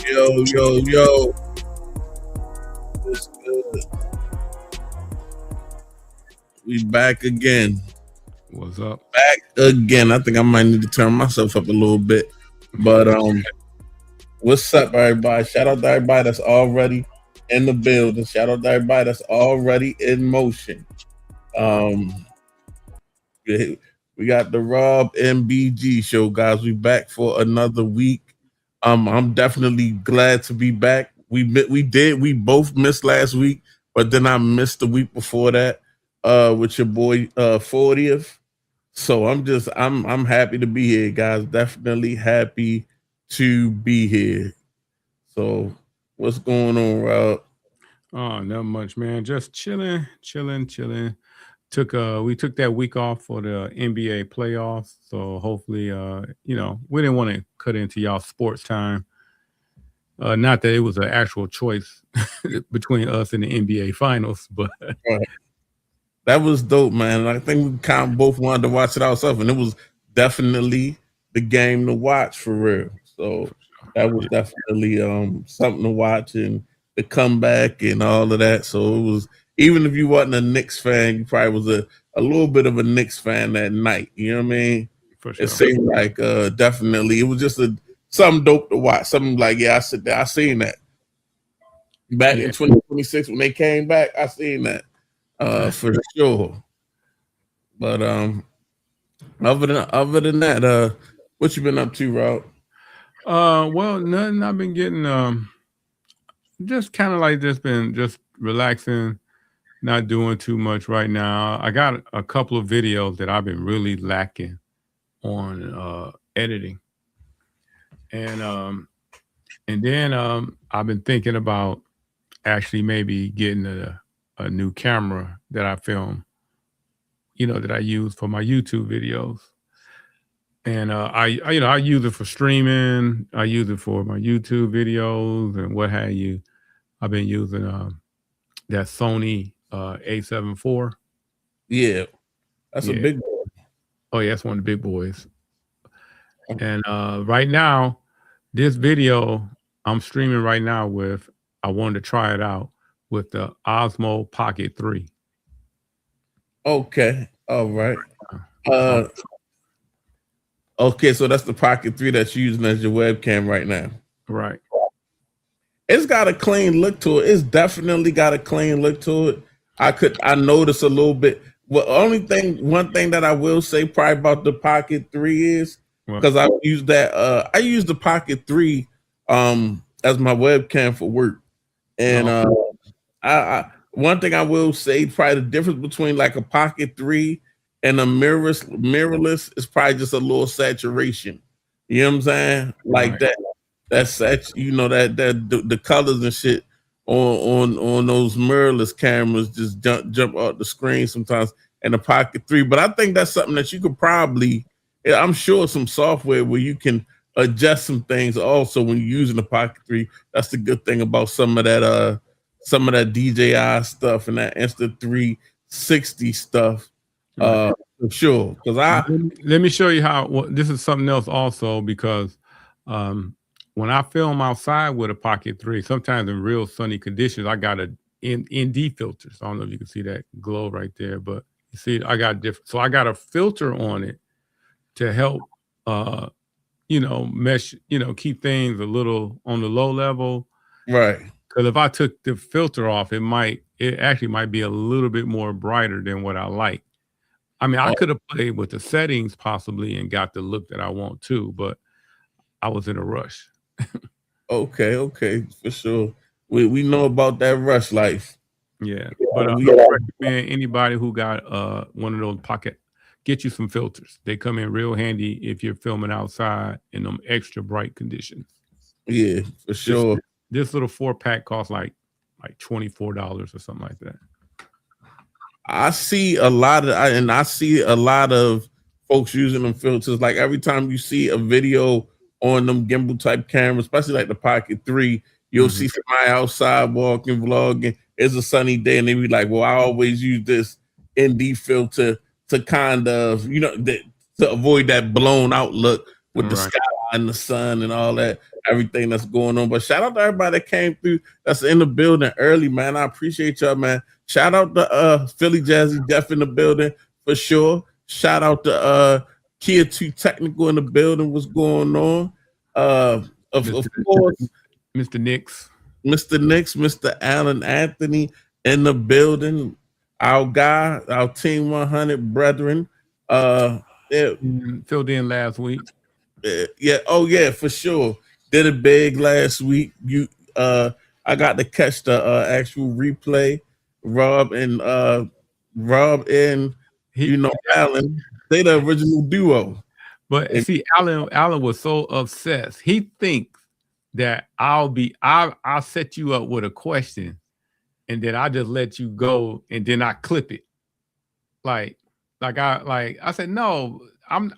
Yo. What's good? We back again. What's up? Back again. I think I might need to turn myself up a little bit. But what's up, everybody? Shout out to everybody that's already in the building. Shout out to everybody that's already in motion. We got the Rob MBG show, guys. We back for another week. I'm definitely glad to be back. We both missed last week, but then I missed the week before that with your boy 40th. So I'm happy to be here, guys. Definitely happy to be here. So what's going on, Rob? Oh, not much, man. Just chilling. We took that week off for the NBA playoffs. So hopefully we didn't want to cut into y'all sports time. Not that it was an actual choice between us and the NBA finals, but that was dope, man. I think we kind of both wanted to watch it ourselves, and it was definitely the game to watch for real. So that was definitely something to watch, and the comeback and all of that. So it was, even if you wasn't a Knicks fan, you probably was a little bit of a Knicks fan that night. You know what I mean? For sure. It seemed like definitely it was just something dope to watch. Something like, I seen that back in 2026 when they came back. I seen that for sure. But other than that, what you been up to, Rob? Well, nothing. I've been getting just kind of like been relaxing, not doing too much right now. I got a couple of videos that I've been really lacking on editing, and then I've been thinking about actually maybe getting a new camera that I film, that I use for my YouTube videos. And I use it for streaming. I use it for my YouTube videos and what have you. I've been using that Sony A7 IV. Yeah, that's a big boy. Oh yeah, that's one of the big boys. And right now, this video I'm streaming right now with, I wanted to try it out with the Osmo Pocket 3. Okay, all right. Okay, so that's the Pocket 3 that's using as your webcam right now. Right. It's got a clean look to it. It's definitely got a clean look to it. I noticed a little bit. Well, one thing that I will say probably about the Pocket 3 is, because I use that. I use the Pocket 3 as my webcam for work, and I one thing I will say, probably the difference between like a Pocket 3 and a mirrorless is probably just a little saturation. You know what I'm saying? Like that's the colors and shit on those mirrorless cameras just jump out the screen sometimes in the Pocket 3. But I think that's something that you could probably, I'm sure, some software where you can adjust some things also when you're using the Pocket 3. That's the good thing about some of that DJI stuff and that Insta360 stuff. For sure. Because let me show you how. This is something else also, because when I film outside with a Pocket 3, sometimes in real sunny conditions, I got ND filters. I don't know if you can see that glow right there, but you see, I got different. So I got a filter on it to help, mesh, keep things a little on the low level. Right. Because if I took the filter off, it actually might be a little bit more brighter than what I like. I mean, I could have played with the settings possibly and got the look that I want too, but I was in a rush. Okay, for sure. We know about that rush life. Yeah, but I recommend anybody who got one of those Pocket, get you some filters. They come in real handy if you're filming outside in them extra bright conditions. Yeah, for sure. This little 4-pack costs like $24 or something like that. I see a lot of folks using them filters. Like every time you see a video on them gimbal type cameras, especially like the Pocket 3, you'll see somebody outside walking, vlogging. It's a sunny day, and they be like, "Well, I always use this ND filter to kind of, to avoid that blown out look with the skyline and the sun and all that, everything that's going on. But shout out to everybody that came through that's in the building early, man. I appreciate y'all, man. Shout out to Philly Jazzy Jeff in the building for sure. Shout out to Kia 2 Technical in the building. What's going on? Of course, Mr. Nix. Mr. Nix, Mr. Allen Anthony in the building. Our guy, our Team 100 brethren. Filled in last week. Yeah, oh yeah, for sure. Did it big last week. I got to catch the actual replay. Rob and Allen, they the original duo. But see, Allen was so obsessed. He thinks that I'll set you up with a question, and then I just let you go, and then I clip it. I said, no, I'm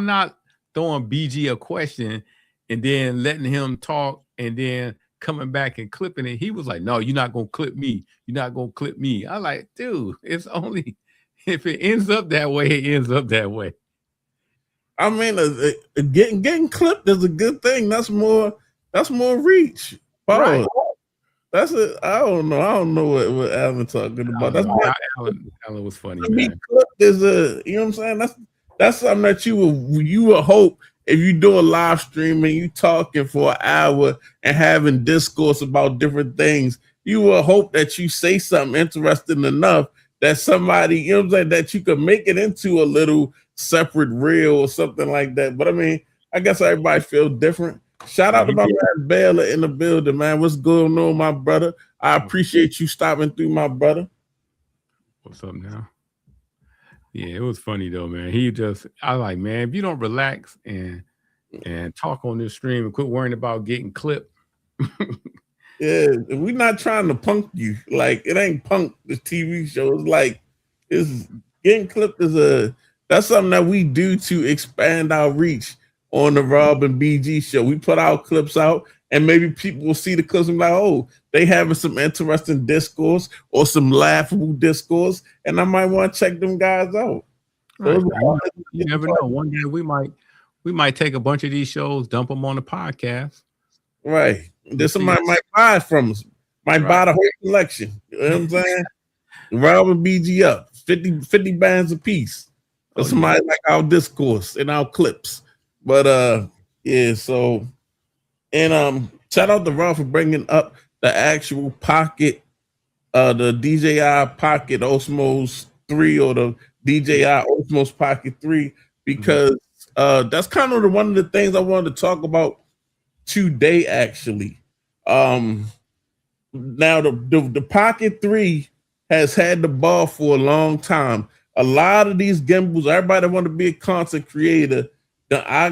not throwing BG a question and then letting him talk and then coming back and clipping it. He was like, no, you're not gonna clip me. You're not gonna clip me. I'm like, dude, it's only if it ends up that way, it ends up that way. I mean, getting clipped is a good thing. That's more reach. Right. That's it. I don't know what Allen talking about. Allen was funny, man. Clipped is you know what I'm saying? That's something that you would hope if you do a live stream and you talking for an hour and having discourse about different things, you will hope that you say something interesting enough that somebody, you know what I'm saying, that you could make it into a little separate reel or something like that. But I mean, I guess everybody feels different. Shout out to my man Baylor in the building, man. What's going on, my brother? I appreciate you stopping through, my brother. What's up now? Yeah, it was funny though, man. I like, man, if you don't relax and talk on this stream and quit worrying about getting clipped. Yeah, we're not trying to punk you. Like, it ain't punk, the TV show. It's like, it's getting clipped that's something that we do to expand our reach on the Rob and BG show. We put our clips out and maybe people will see the clips and be like, oh, they having some interesting discourse or some laughable discourse, and I might want to check them guys out. Right. You never know. One day we might take a bunch of these shows, dump them on the podcast. Right. Then somebody might buy it from us. Might buy the whole collection. You know what I'm saying? Rob and BG up. 50 bands a piece. For somebody like our discourse and our clips. But yeah, so and shout out to Rob for bringing up the actual Pocket, the DJI Pocket Osmos 3 or the DJI Osmos Pocket 3, because that's kind of one of the things I wanted to talk about today, actually. Now the Pocket 3 has had the ball for a long time. A lot of these gimbals, everybody want to be a content creator. A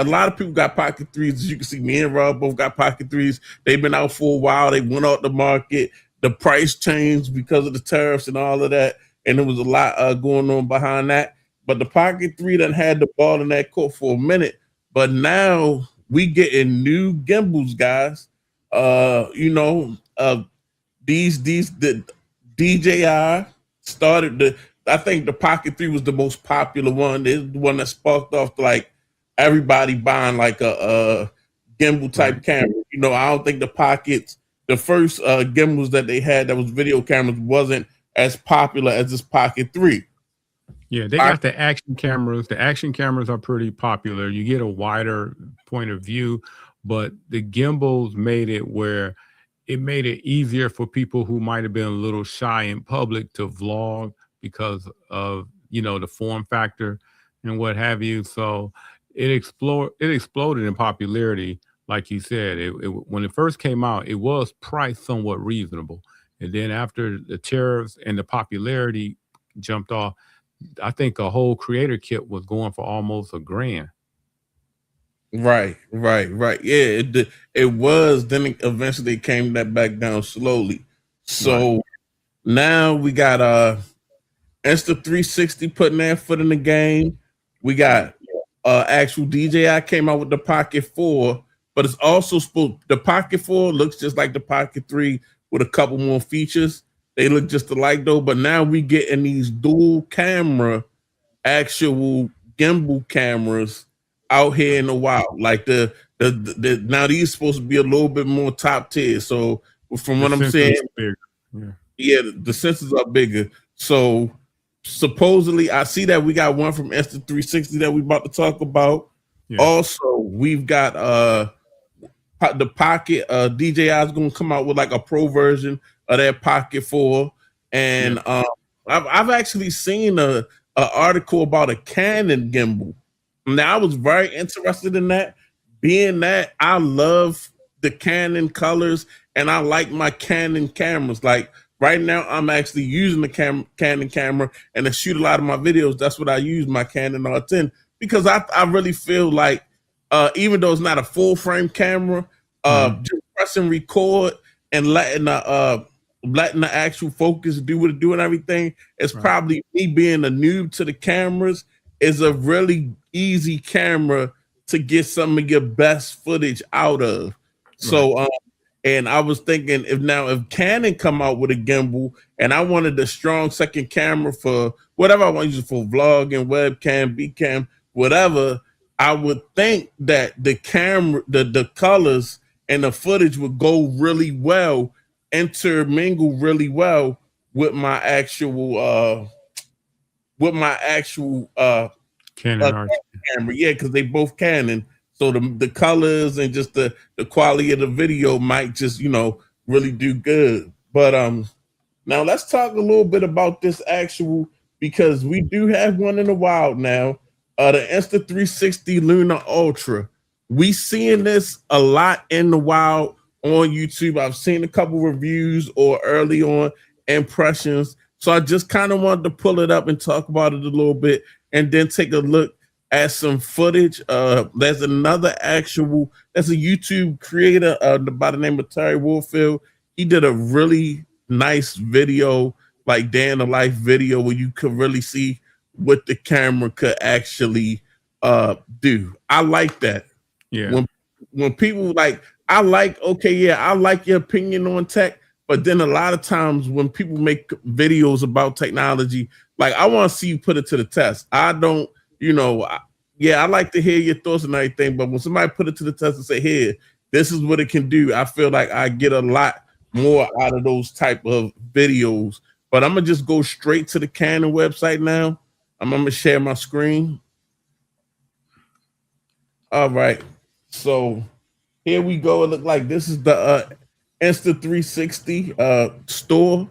lot of people got Pocket 3s. As you can see, me and Rob both got Pocket 3s. They've been out for a while. They went out the market. The price changed because of the tariffs and all of that. And there was a lot going on behind that. But the Pocket 3 done had the ball in that court for a minute. But now we getting new gimbals, guys. The DJI started I think the Pocket 3 was the most popular one. It's the one that sparked off like everybody buying like a gimbal type camera. I don't think the first gimbals that they had that was video cameras wasn't as popular as this Pocket 3. Yeah, they got the action cameras. The action cameras are pretty popular. You get a wider point of view, but the gimbals made it where it made it easier for people who might have been a little shy in public to vlog because of, the form factor and what have you. So it exploded in popularity. Like you said, when it first came out, it was priced somewhat reasonable. And then after the tariffs and the popularity jumped off, I think a whole creator kit was going for almost $1,000. Right. Yeah, it was. Then it eventually came back down slowly. So now we got Insta360 putting their foot in the game. We got actual DJI came out with the Pocket 4, but it's also the Pocket 4 looks just like the Pocket 3 with a couple more features. They look just alike though, but now we getting these dual camera, actual gimbal cameras out here in the wild. Like the now these supposed to be a little bit more top tier. So from The what I'm saying, sensor's bigger. Yeah. yeah, the sensors are bigger. So supposedly, I see that we got one from Insta360 that we about to talk about. Yeah. Also, we've got the Pocket. DJI is going to come out with like a pro version of their Pocket 4, and I've actually seen a article about a Canon gimbal. Now I was very interested in that, being that I love the Canon colors and I like my Canon cameras. Like right now, I'm actually using the Canon camera, and to shoot a lot of my videos, that's what I use, my Canon R10, because I really feel like even though it's not a full frame camera, just pressing record and letting the actual focus do what it do and everything, it's probably me being a noob to the cameras, is a really easy camera to get some of your best footage out of. So and I was thinking, if Canon come out with a gimbal and I wanted a strong second camera for whatever I want to use it for, vlogging, webcam, Bcam, whatever, I would think that the camera, the colors and the footage would go really well, intermingle really well with my actual Canon R10. camera. Yeah, because they both Canon. So the colors and just the quality of the video might just, really do good. But now let's talk a little bit about this actual, because we do have one in the wild now. The Insta360 Lunar Ultra. We seeing this a lot in the wild on YouTube. I've seen a couple reviews or early on impressions. So I just kind of wanted to pull it up and talk about it a little bit, and then take a look at some footage. There's a YouTube creator by the name of Terry Woolfield. He did a really nice video, like day in the life video, where you could really see what the camera could actually do. I like that. Yeah. When people like, I like your opinion on tech, but then a lot of times when people make videos about technology, like I want to see you put it to the test. I don't, I like to hear your thoughts and everything, but when somebody put it to the test and say, here, this is what it can do, I feel like I get a lot more out of those type of videos. But I'm gonna just go straight to the Canon website now. I'm gonna share my screen. All right, so here we go. It look like this is the Insta360 store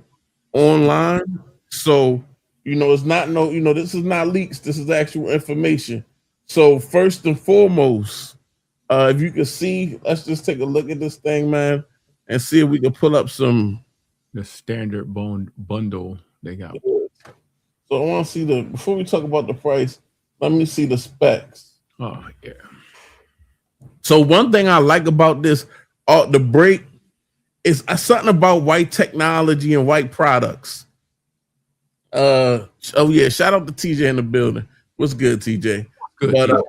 online. So it's not this is not leaks. This is actual information. So first and foremost, if you can see, let's just take a look at this thing, man, and see if we can pull up the standard bundle they got. So I want to see before we talk about the price, let me see the specs. Oh yeah. So one thing I like about this, the break, is something about white technology and white products. Shout out to TJ in the building. What's good, TJ? Good. But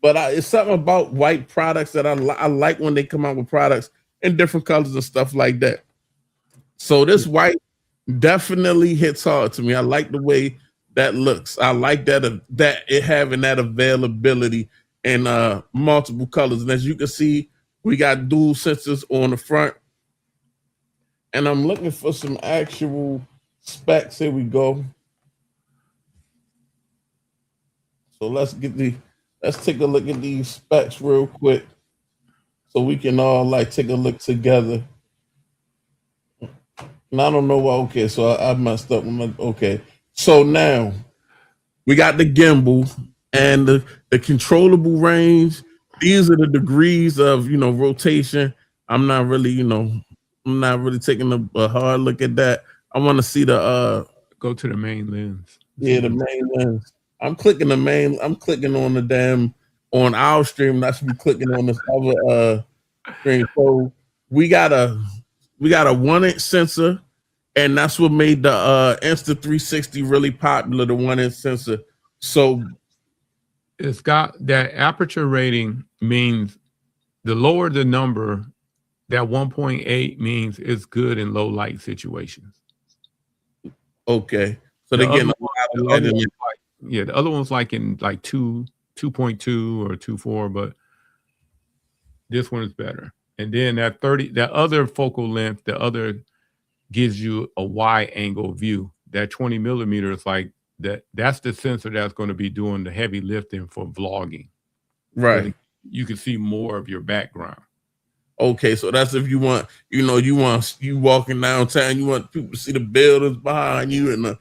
but it's something about white products that I like when they come out with products in different colors and stuff like that. So this white definitely hits hard to me. I like the way that looks. I like that it having that availability in multiple colors. And as you can see, we got dual sensors on the front. And I'm looking for some actual specs. Here we go. So let's take a look at these specs real quick, so we can all take a look together. And I don't know why. Okay, so I messed up. Okay, so now we got the gimbal and the controllable range. These are the degrees of rotation. I'm not really taking a hard look at that. I want to see the go to the main lens. Yeah, the main lens. I'm clicking on on our stream. I should be clicking on this other stream. So we got a 1-inch sensor, and that's what made the Insta360 really popular, the 1-inch sensor. So it's got that aperture rating, means the lower the number, that 1.8 means it's good in low light situations. Okay. So the other one's like in 2 2.2 or 2.4, but this one is better. And then that other focal length, the other gives you a wide angle view. That 20 millimeter is like that's the sensor that's going to be doing the heavy lifting for vlogging. Right. You can see more of your background. Okay, so that's if you want, you walking downtown, you want people to see the buildings behind you and the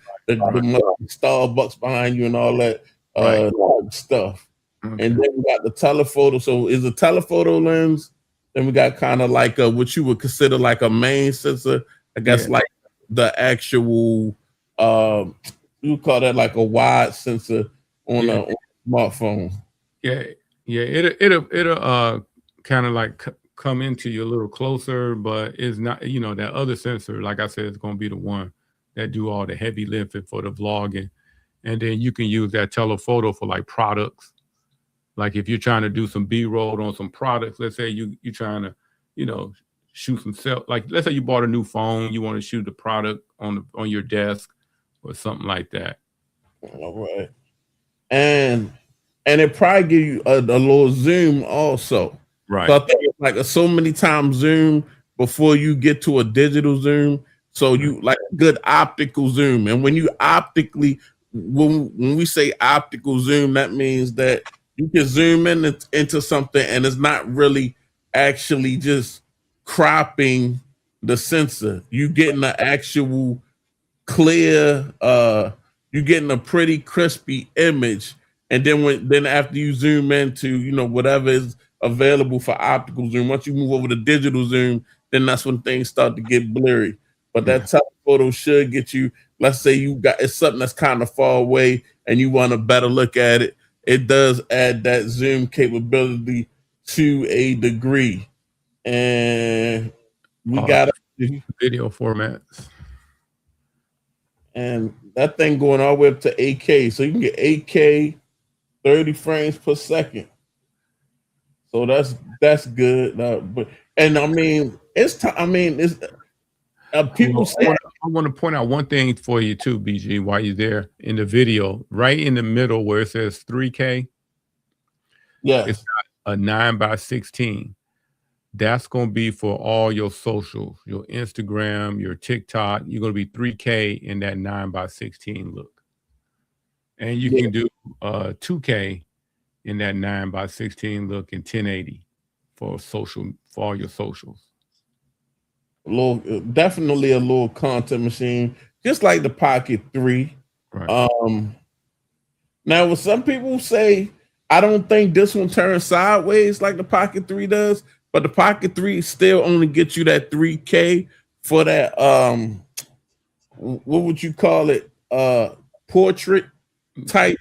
Starbucks behind you and all that stuff. Okay. And then we got the telephoto. So is a telephoto lens. Then we got kind of like what you would consider like a main sensor. I guess like the actual you call that like a wide sensor on a smartphone. Yeah. It'll kind of like come into you a little closer, but it's not, that other sensor, like I said, is going to be the one that do all the heavy lifting for the vlogging. And then you can use that telephoto for like products. Like if you're trying to do some B-roll on some products, let's say you're trying to, shoot some like let's say you bought a new phone, you want to shoot the product on your desk or something like that. All right. And it probably give you a little zoom also. Right. So I think it's like so many times zoom before you get to a digital zoom. So you like a good optical zoom. And when you optically, when we say optical zoom, that means that you can zoom into something and it's not really actually just cropping the sensor. You getting the actual clear, you're getting a pretty crispy image. And then after you zoom into, whatever is available for optical zoom, once you move over to digital zoom, then that's when things start to get blurry. But that telephoto should get you, let's say it's something that's kind of far away and you want a better look at it. It does add that zoom capability to a degree. And we got video formats. And that thing going all the way up to 8K. So you can get 8K, 30 frames per second. So that's good. But I mean, people say. I want to point out one thing for you too, BG, while you're there in the video, right in the middle where it says 3K. Yeah, it's got a 9:16. That's going to be for all your socials, your Instagram, your TikTok. You're going to be 3K in that 9:16 look. And you can do 2K in that 9:16 look in 1080 for all your socials. Definitely a little content machine, just like the Pocket 3. Right. Now, what some people say, I don't think this one turns sideways like the Pocket 3 does. But the Pocket 3 still only gets you that 3K for that, what would you call it? Portrait type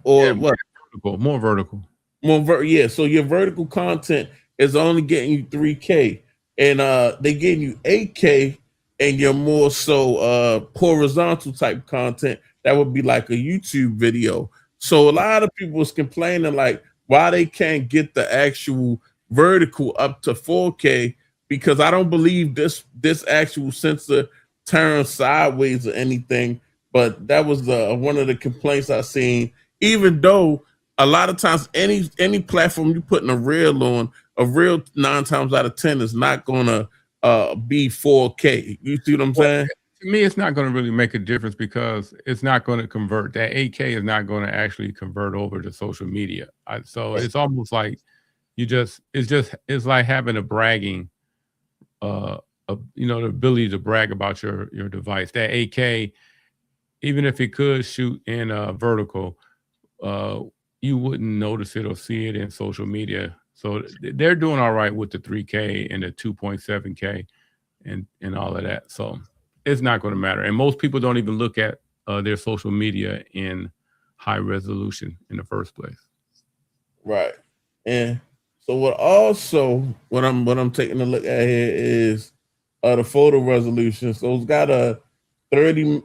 or what? More vertical. So your vertical content is only getting you 3K. And they getting you 8K and you're more so horizontal type content. That would be like a YouTube video. So a lot of people was complaining like why they can't get the actual vertical up to 4K, because I don't believe this actual sensor turns sideways or anything. But that was one of the complaints I seen. Even though a lot of times any platform you putting a reel on, a reel 9 times out of 10 is not gonna be 4K. You see what I'm saying? To me, it's not going to really make a difference because it's not going to convert. That 8K is not going to actually convert over to social media. So it's almost like it's like having a bragging, the ability to brag about your device. That 8K, even if it could shoot in vertical, you wouldn't notice it or see it in social media. So they're doing all right with the 3K and the 2.7K and all of that. So it's not going to matter. And most people don't even look at their social media in high resolution in the first place. Right. And so what I'm taking a look at here is the photo resolution. So it's got a 37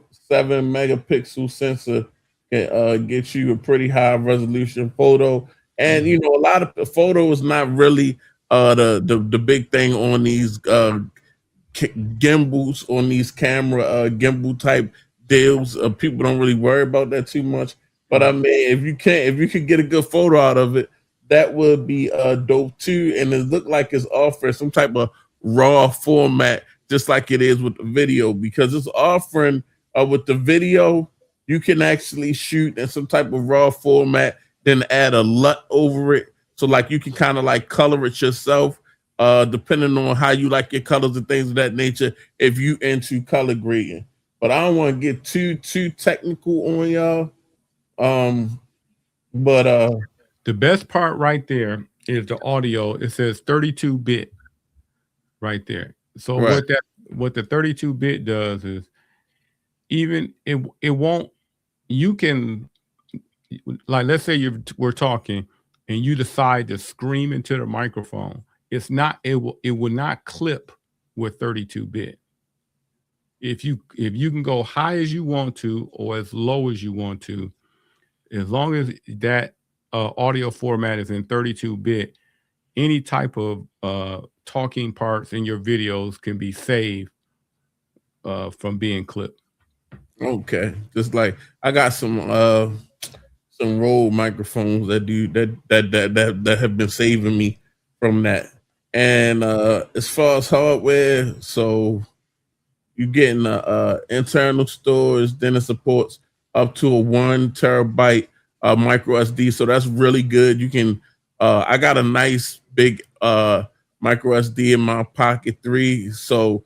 megapixel sensor, can get you a pretty high resolution photo. And a lot of the photo is not really the big thing on these gimbals, on these camera gimbal type deals. People don't really worry about that too much. But I mean, if you could get a good photo out of it, that would be dope too. And it looked like it's offering some type of raw format, just like it is with the video, because it's offering with the video, you can actually shoot in some type of raw format, then add a LUT over it. So like you can kind of like color it yourself, depending on how you like your colors and things of that nature, if you into color grading. But I don't want to get too technical on y'all. Um, but The best part right there is the audio. It says 32-bit right there. So right, what the 32-bit does is even it won't, you can, like, let's say we're talking and you decide to scream into the microphone. It will not clip with 32-bit. If you can go high as you want to or as low as you want to, as long as that audio format is in 32-bit, any type of talking parts in your videos can be saved from being clipped. okay. Just like I got some Rode microphones that do that have been saving me from that. And as far as hardware, so you're getting internal storage, then it supports up to a 1 terabyte micro SD. So that's really good. You can I got a nice big micro SD in my Pocket 3. So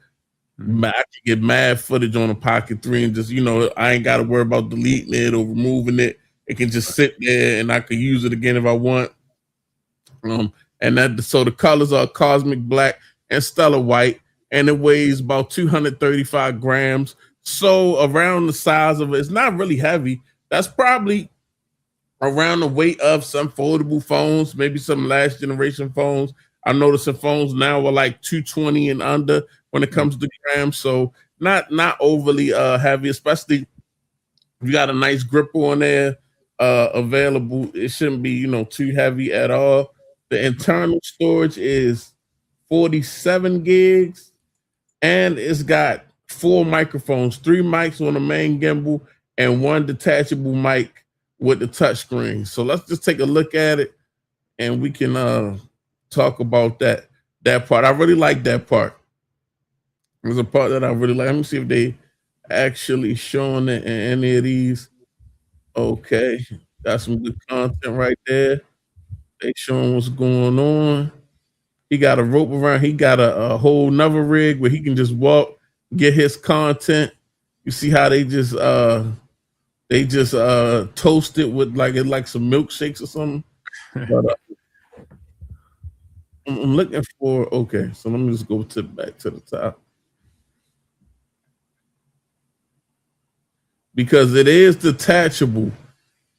I can get mad footage on a Pocket 3 and just, I ain't got to worry about deleting it or removing it. It can just sit there and I can use it again if I want. And that, so the colors are cosmic black and stellar white, and it weighs about 235 grams. So around the size of it, it's not really heavy. That's probably around the weight of some foldable phones, maybe some last generation phones. I'm noticing phones now are like 220 and under when it comes to grams. So not overly heavy, especially if you got a nice gripper on there available. It shouldn't be, too heavy at all. The internal storage is 47 gigs, and it's got 4 microphones, 3 mics on the main gimbal, and 1 detachable mic with the touchscreen. So let's just take a look at it, and we can talk about that part. I really like that part. There's a part that I really like. Let me see if they actually showing it in any of these. Okay, got some good content right there. They showing what's going on. He got a rope around. He got a whole nother rig where he can just walk, get his content. You see how they just toast it with like some milkshakes or something. But I'm looking for, okay. So let me just go back to the top, because it is detachable.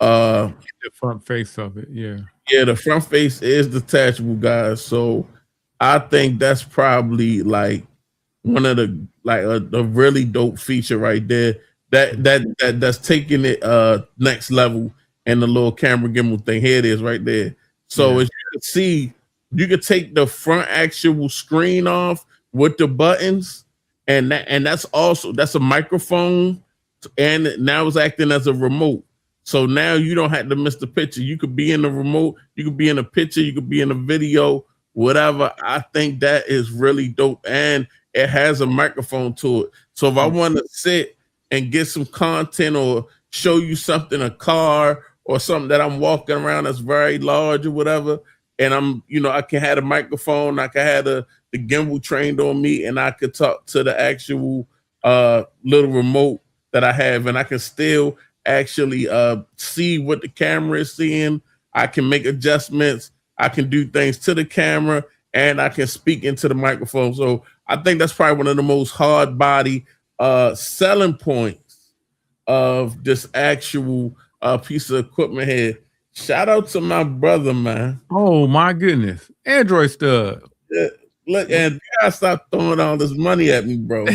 The front face of it, yeah. Yeah, the front face is detachable, guys. So I think that's probably like one of the a really dope feature right there. That's taking it next level, and the little camera gimbal thing. Here it is right there. So as you can see, you can take the front actual screen off with the buttons, and that's a microphone, and now it's acting as a remote. So now you don't have to miss the picture. You could be in the remote, you could be in a picture, you could be in a video, whatever. I think that is really dope. And it has a microphone to it. So if I want to sit and get some content or show you something, a car or something that I'm walking around that's very large or whatever, and I can have a microphone, I can have the gimbal trained on me, and I could talk to the actual little remote that I have, and I can still actually see what the camera is seeing. I can make adjustments. I can do things to the camera, and I can speak into the microphone. So I think that's probably one of the most hard body selling points of this actual piece of equipment here. Shout out to my brother, man. Oh my goodness, Android Stud. Yeah, look, and you gotta stop throwing all this money at me, bro.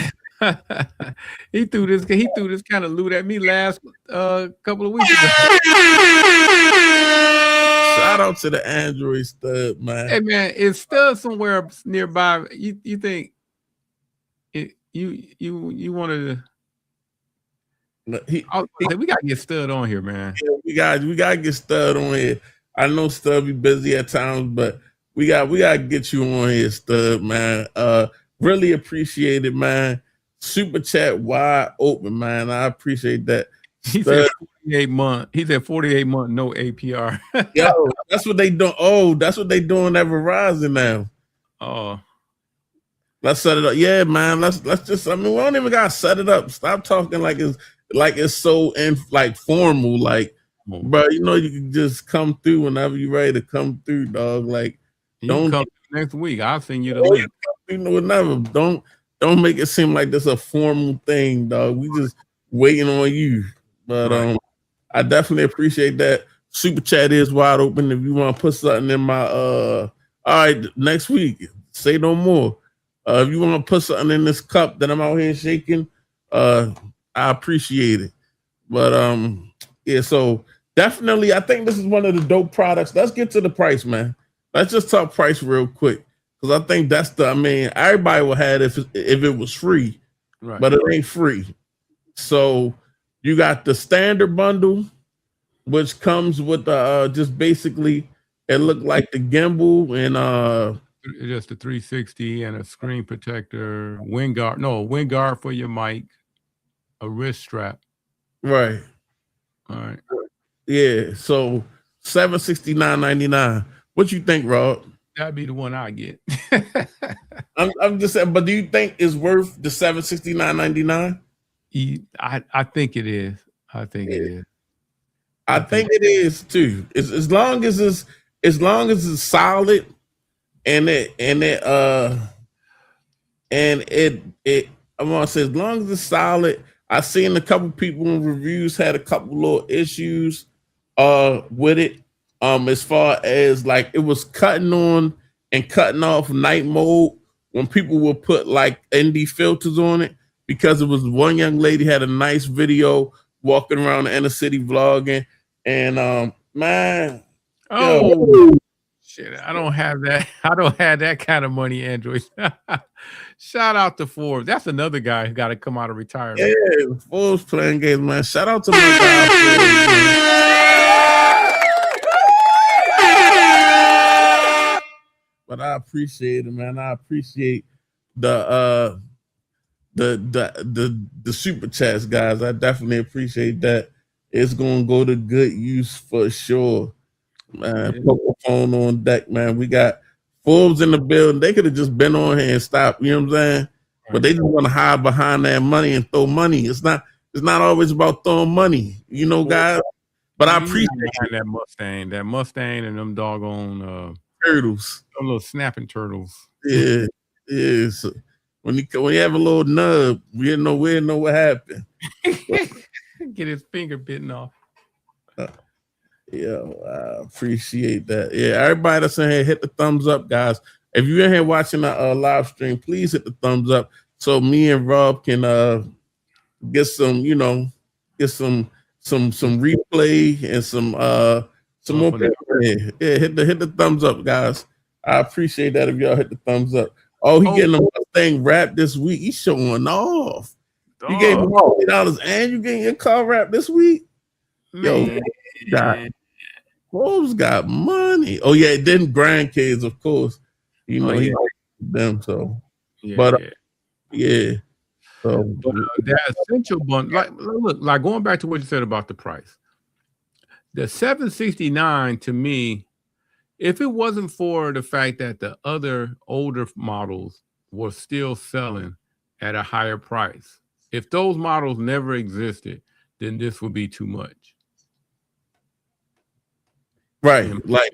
He threw this kind of loot at me last couple of weeks ago. Shout out to the Android Stud, man. Hey man, it's Stud somewhere nearby. You think you wanted to? He, we gotta get Stud on here, man. yeah, we gotta get Stud on here. I know Stud be busy at times, but we gotta get you on here, Stud, man. Really appreciate it, man. Super chat wide open, man. I appreciate that. He said 48 month. He said 48 month no APR. Yo, that's what they do. Oh, that's what they doing at Verizon now. Oh, let's set it up. Yeah, man. Let's just. I mean, we don't even gotta set it up. Stop talking like it's so like formal. Like, bro, you know, you can just come through whenever you're ready to come through, dog. Like, don't come next week. I'll send you the link. You know, whenever. Don't make it seem like this a formal thing, dog. We just waiting on you. But I definitely appreciate that. Super chat is wide open. If you want to put something in my all right, next week, say no more. If you want to put something in this cup that I'm out here shaking, I appreciate it. But yeah, so definitely I think this is one of the dope products. Let's get to the price, man. Let's just talk price real quick. Because I think everybody would have it if it was free. Right. But it ain't free. So you got the standard bundle, which comes with just basically it looked like the gimbal and just the 360 and a screen protector, wind guard for your mic, a wrist strap. Right. All right. Yeah. So $769.99. What you think, Rob? That'd be the one I get. I'm just saying, but do you think it's worth the $769.99? I think it is. I think it is. I think it is too. As long as it's solid and it I want to say as long as it's solid. I've seen a couple people in reviews had a couple little issues with it. As far as like it was cutting on and cutting off night mode when people would put like ND filters on it, because it was one young lady had a nice video walking around the inner city vlogging, and man, shit, I don't have that. I don't have that kind of money, Android. Shout out to Forbes. That's another guy who got to come out of retirement. Yeah, Forbes playing games, man. Shout out to my guy. But I appreciate it, man. I appreciate the super chats, guys. I definitely appreciate that. It's gonna go to good use for sure, man. Poker phone on deck, man. We got Forbes in the building. They could have just been on here and stopped. You know what I'm saying? But they just want to hide behind that money and throw money. It's not always about throwing money, you know, guys. But I appreciate that Mustang, and them doggone turtles, them little snapping turtles. Yeah, yeah. So when you have a little nub, we didn't know what happened. Get his finger bitten off. Yeah, I appreciate that. Yeah, everybody that's in here, hit the thumbs up, guys. If you're in here watching the live stream, please hit the thumbs up so me and Rob can get some replay and some more people. Yeah, hit the thumbs up, guys. I appreciate that if y'all hit the thumbs up. Oh, he getting the Mustang wrapped this week. He's showing off. You gave him $40 and you getting your car wrapped this week. Yo, Forbes got money. Oh yeah, then grandkids, of course. You know he them so. Yeah, yeah. So that essential bundle, like going back to what you said about the price. The $769 to me, if it wasn't for the fact that the other older models were still selling at a higher price, if those models never existed, then this would be too much. Right. Like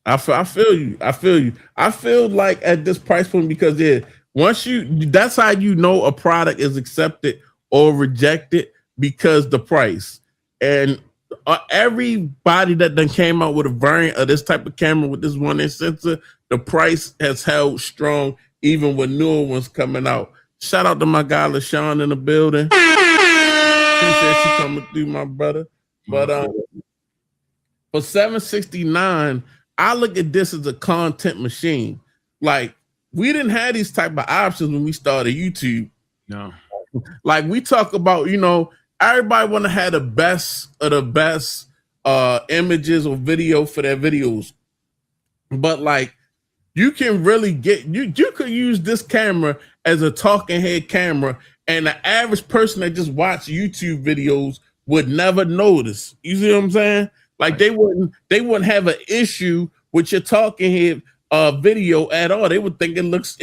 I feel you. I feel like at this price point, because that's how you know a product is accepted or rejected, because the price. And everybody that then came out with a variant of this type of camera with this 1-inch sensor, the price has held strong even with newer ones coming out. Shout out to my guy LaShawn in the building. Appreciate you coming through, my brother. But for $769, I look at this as a content machine. Like, we didn't have these type of options when we started YouTube. No. Like, we talk about, everybody want to have the best of the best images or video for their videos, but like you can really get you could use this camera as a talking head camera, and the average person that just watch YouTube videos would never notice. You see what I'm saying? Like they wouldn't have an issue with your talking head video at all. They would think it looks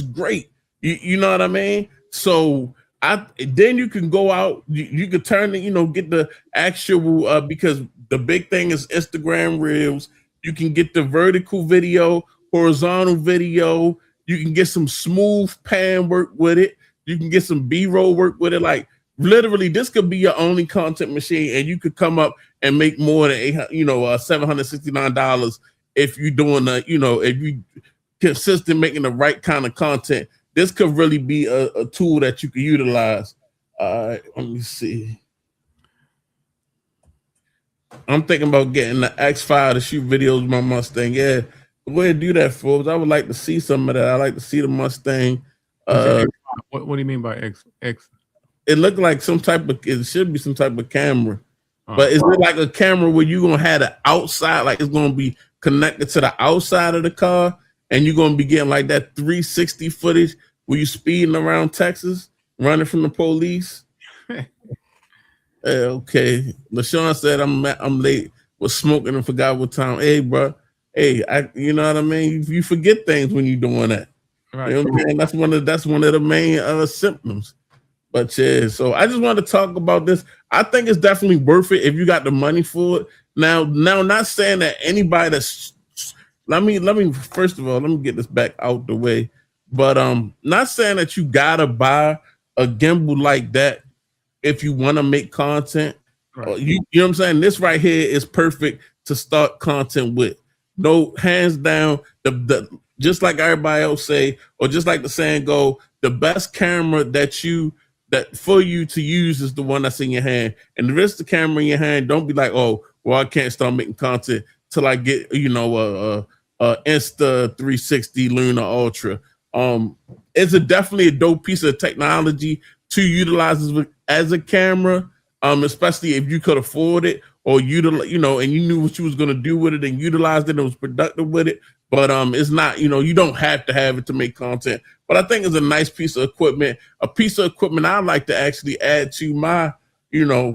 great. You know what I mean? So I then you can go out, you could turn it, get the actual because the big thing is Instagram Reels. You can get the vertical video, horizontal video. You can get some smooth pan work with it. You can get some B-roll work with it. Like literally, this could be your only content machine, and you could come up and make more than $769 if you're doing if you consistent making the right kind of content. This could really be a tool that you can utilize. Let me see. I'm thinking about getting the X5 to shoot videos with my Mustang. Yeah, go ahead and do that, folks. I would like to see some of that. I like to see the Mustang. What do you mean by X? It looked like it should be some type of camera. But is it like a camera where you're going to have the outside, like it's going to be connected to the outside of the car, and you're going to be getting like that 360 footage where you speeding around Texas, running from the police? Okay. LaShawn said I'm late, was smoking and forgot what time. Hey, bro. Hey, you know what I mean? You forget things when you're doing that. Right. You know what I mean? That's one of the main symptoms. But yeah, so I just wanted to talk about this. I think it's definitely worth it if you got the money for it. Now, not saying that anybody that's let me first of all, let me get this back out the way. But not saying that you gotta buy a gimbal like that if you want to make content. Right. You know what I'm saying? This right here is perfect to start content with. No, hands down, the just like everybody else say, or just like the saying go, the best camera that for you to use is the one that's in your hand. And the rest of the camera in your hand, don't be like, oh, well, I can't start making content till I get, Insta360 Lunar Ultra. It's definitely a dope piece of technology to utilize as a camera, especially if you could afford it or and you knew what you was going to do with it and utilized it and was productive with it. But it's not, you don't have to have it to make content. But I think it's a nice piece of equipment, I like to actually add to my,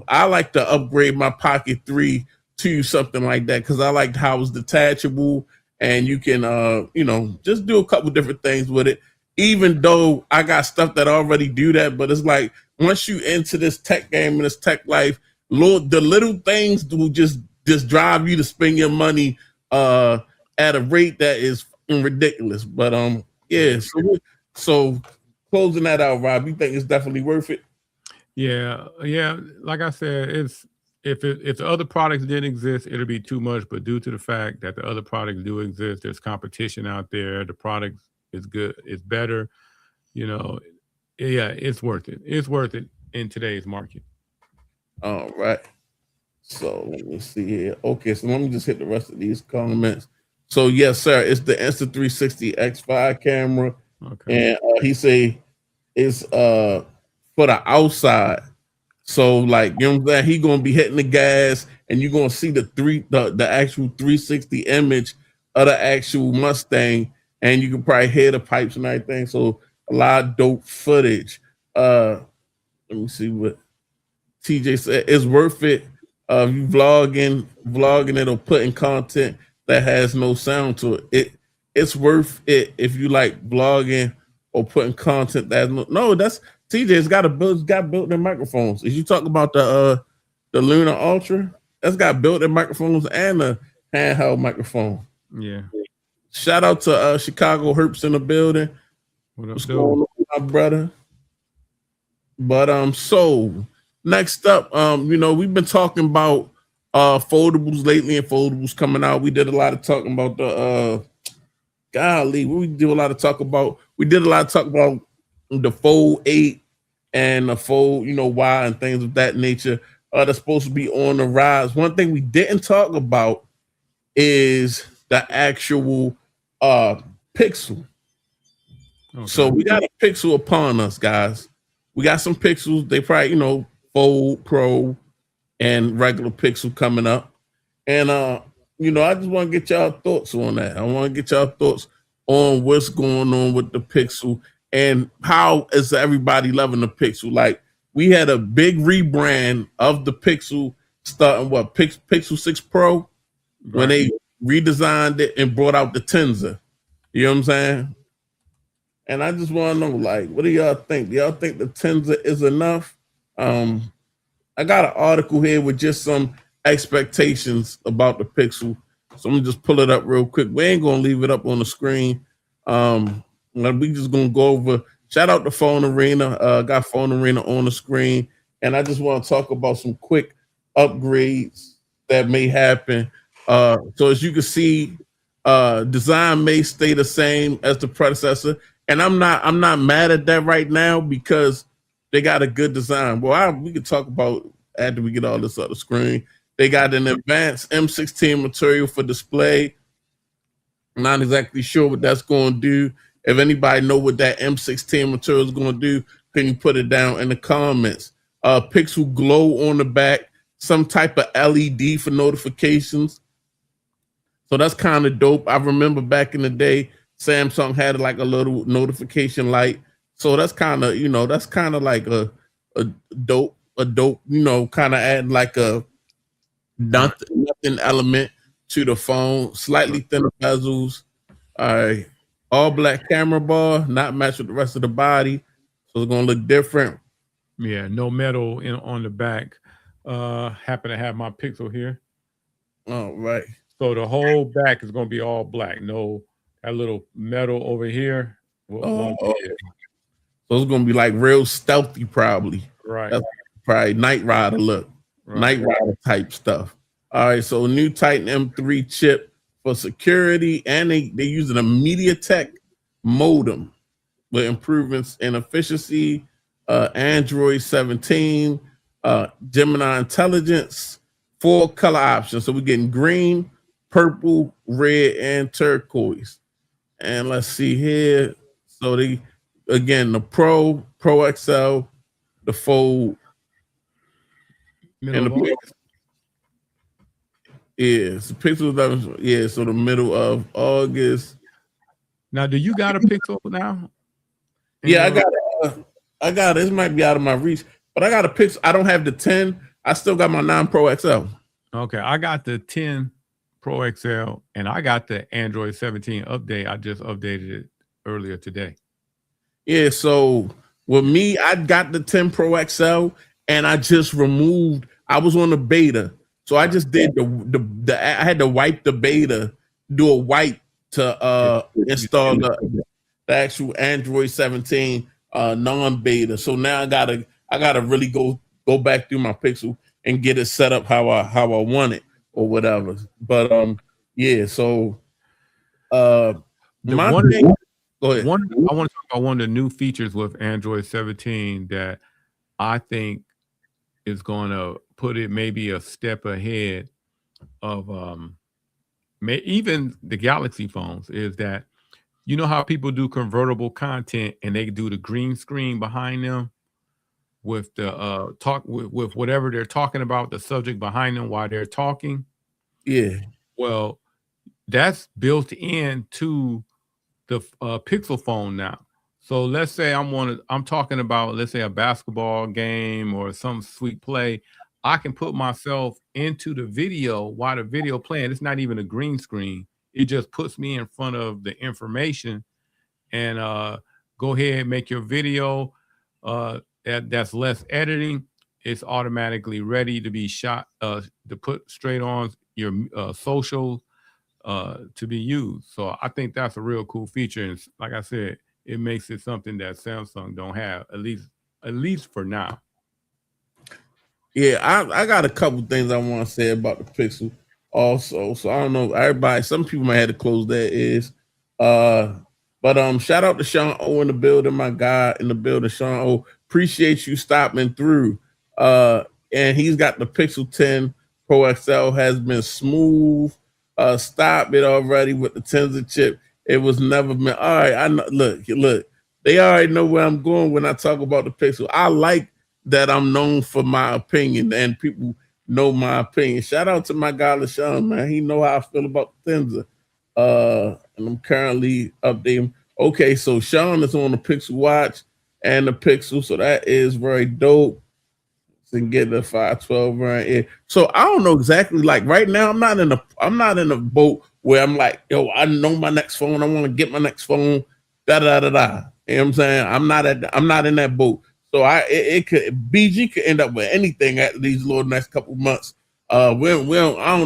I like to upgrade my Pocket 3 to something like that because I like how it's detachable and you can, just do a couple different things with it. Even though I got stuff that already do that, but it's like once you into this tech game and this tech life, Lord, the little things will just drive you to spend your money at a rate that is ridiculous. But yeah. So closing that out, Rob, you think it's definitely worth it? Yeah. Like I said, if the other products didn't exist, it'll be too much. But due to the fact that the other products do exist, there's competition out there. The product is good. It's better. Yeah, it's worth it. It's worth it in today's market. All right. So let me see here. Okay, so let me just hit the rest of these comments. So yes, sir, it's the Insta360 X5 camera. Okay. And he say it's for the outside. So like he gonna be hitting the gas and you're gonna see the actual 360 image of the actual Mustang, and you can probably hear the pipes and everything. So a lot of dope footage. Let me see what TJ said. It's worth it. You vlogging it or putting content that has no sound to it. It's worth it if you like vlogging or putting content that that's TJ's got built-in microphones. If you talk about the Lunar Ultra, that's got built-in microphones and a handheld microphone. Yeah. Shout out to Chicago Herps in the building. What's going on, my brother? But so next up, we've been talking about foldables lately and foldables coming out. We did a lot of talking about the we did a lot of talk about the Fold 8 and the Fold, Y and things of that nature. That's supposed to be on the rise. One thing we didn't talk about is the actual Pixel. Okay. So we got a Pixel upon us, guys. We got some Pixels. They probably, Fold Pro, and regular Pixel coming up. And I just want to get y'all thoughts on that. I want to get y'all thoughts on what's going on with the Pixel and how is everybody loving the Pixel. Like we had a big rebrand of the Pixel starting Pixel 6 Pro when they redesigned it and brought out the Tensor. You know what I'm saying? And I just want to know, like, what do y'all think? Do y'all think the Tensor is enough? I got an article here with just some expectations about the Pixel. So I'm gonna just pull it up real quick. We ain't gonna leave it up on the screen. We just gonna go over. Shout out to Phone Arena. Got Phone Arena on the screen, and I just want to talk about some quick upgrades that may happen. So as you can see, design may stay the same as the predecessor, and I'm not mad at that right now because they got a good design. Well, we can talk about after we get all this on the screen. They got an advanced M16 material for display. I'm not exactly sure what that's going to do. If anybody know what that M16 material is going to do, can you put it down in the comments? Pixel glow on the back, some type of LED for notifications. So that's kind of dope. I remember back in the day, Samsung had like a little notification light. So that's kind of, like a dope, kind of adding like a nothing element to the phone. Slightly thinner bezels. All black camera bar, not matched with the rest of the body. So it's gonna look different. Yeah, no metal on the back. Happen to have my Pixel here. All right. So the whole back is gonna be all black. No, that little metal over here. So it's gonna be like real stealthy, probably. Right. That's probably Knight Rider look. Right. Knight Rider type stuff. All right. So new Titan M3 chip for security, and they're using a MediaTek modem with improvements in efficiency. Android 17, Gemini intelligence, 4 color options. So we're getting green, purple, red, and turquoise. And let's see here. So the Pro XL, the Fold, and the Pixel. The Pixel 11. Yeah, so the middle of August. Now, do you got a Pixel now? Yeah, I got it. This might be out of my reach, but I got a Pixel. I don't have the 10. I still got my 9 Pro XL. Okay, I got the 10 Pro XL, and I got the Android 17 update. I just updated it earlier today. Yeah, so with me, I got the 10 Pro XL, and I just removed. I was on the beta, so I just did the I had to wipe the beta, do a wipe to install the actual Android 17 non-beta. So now I gotta really go back through my Pixel and get it set up how I want it or whatever. But yeah, so go ahead. I want to talk about one of the new features with Android 17 that I think is going to put it maybe a step ahead of even the Galaxy phones, is that you know how people do convertible content and they do the green screen behind them with the talk with whatever they're talking about, the subject behind them while they're talking. Yeah. Well, that's built into the Pixel phone now. So let's say I'm talking about, let's say, a basketball game or some sweet play. I can put myself into the video while the video playing. It's not even a green screen. It just puts me in front of the information and go ahead, make your video. That's less editing. It's automatically ready to be shot, to put straight on your social to be used. So I think that's a real cool feature. And like I said, it makes it something that Samsung don't have, at least for now. Yeah, I got a couple things I want to say about the Pixel also. So I don't know, everybody, some people might have to close their ears. But shout out to Sean O in the building, my guy in the building. Sean O, appreciate you stopping through. And he's got the Pixel 10 Pro XL, has been smooth. Stop it already with the Tensor chip. It was never meant. All right, I know. Look. They already know where I'm going when I talk about the Pixel. I like that I'm known for my opinion, and people know my opinion. Shout out to my guy LaShawn, man. He know how I feel about Tensor. And I'm currently updating. Okay, so Sean is on the Pixel Watch and the Pixel, so that is very dope. And get the 512 right here. So I don't know exactly. Like right now, I'm not in a boat where I'm like, yo, I know my next phone. I want to get my next phone. Da da da da. You know what I'm saying? I'm not in that boat. So it could BG could end up with anything at these little next couple months. I don't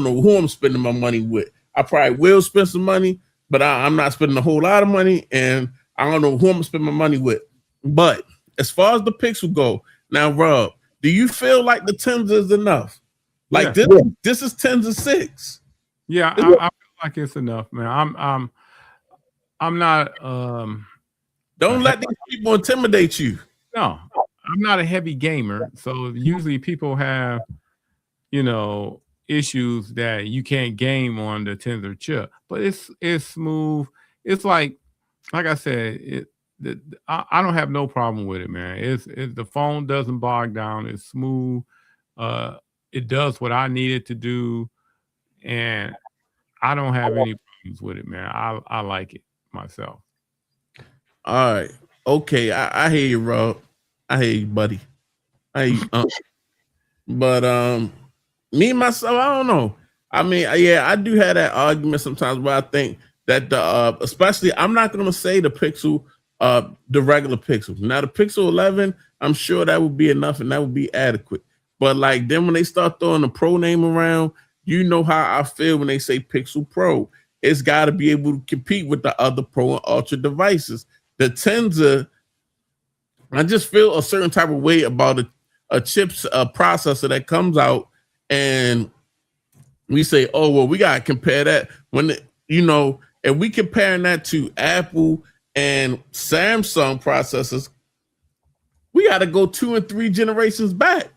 know who I'm spending my money with. I probably will spend some money, but I'm not spending a whole lot of money, and I don't know who I'm gonna spend my money with. But as far as the Pixel go, now Rob, do you feel like the Tensor is enough? Like this is Tensor 6. Yeah, I feel like it's enough, man. I'm not Don't let these people intimidate you. No, I'm not a heavy gamer. So usually people have, issues that you can't game on the Tensor chip. But it's smooth. It's like I said, I don't have no problem with it, man. It's the phone doesn't bog down. It's smooth. It does what I need it to do, and I don't have any problems with it, man. I like it myself. All right. Okay. I hear you, Rob. I hear you, buddy. I hear you. But me myself, I don't know. I mean, yeah, I do have that argument sometimes where I think that especially I'm not gonna say the Pixel, the regular Pixel. Now the Pixel 11, I'm sure that would be enough and that would be adequate. But like then when they start throwing the Pro name around, you know how I feel when they say Pixel Pro. It's got to be able to compete with the other Pro and Ultra devices. The Tensor, I just feel a certain type of way about a chips processor that comes out, and we say, oh well, we gotta compare that when if we comparing that to Apple and Samsung processors, we got to go 2 and 3 generations back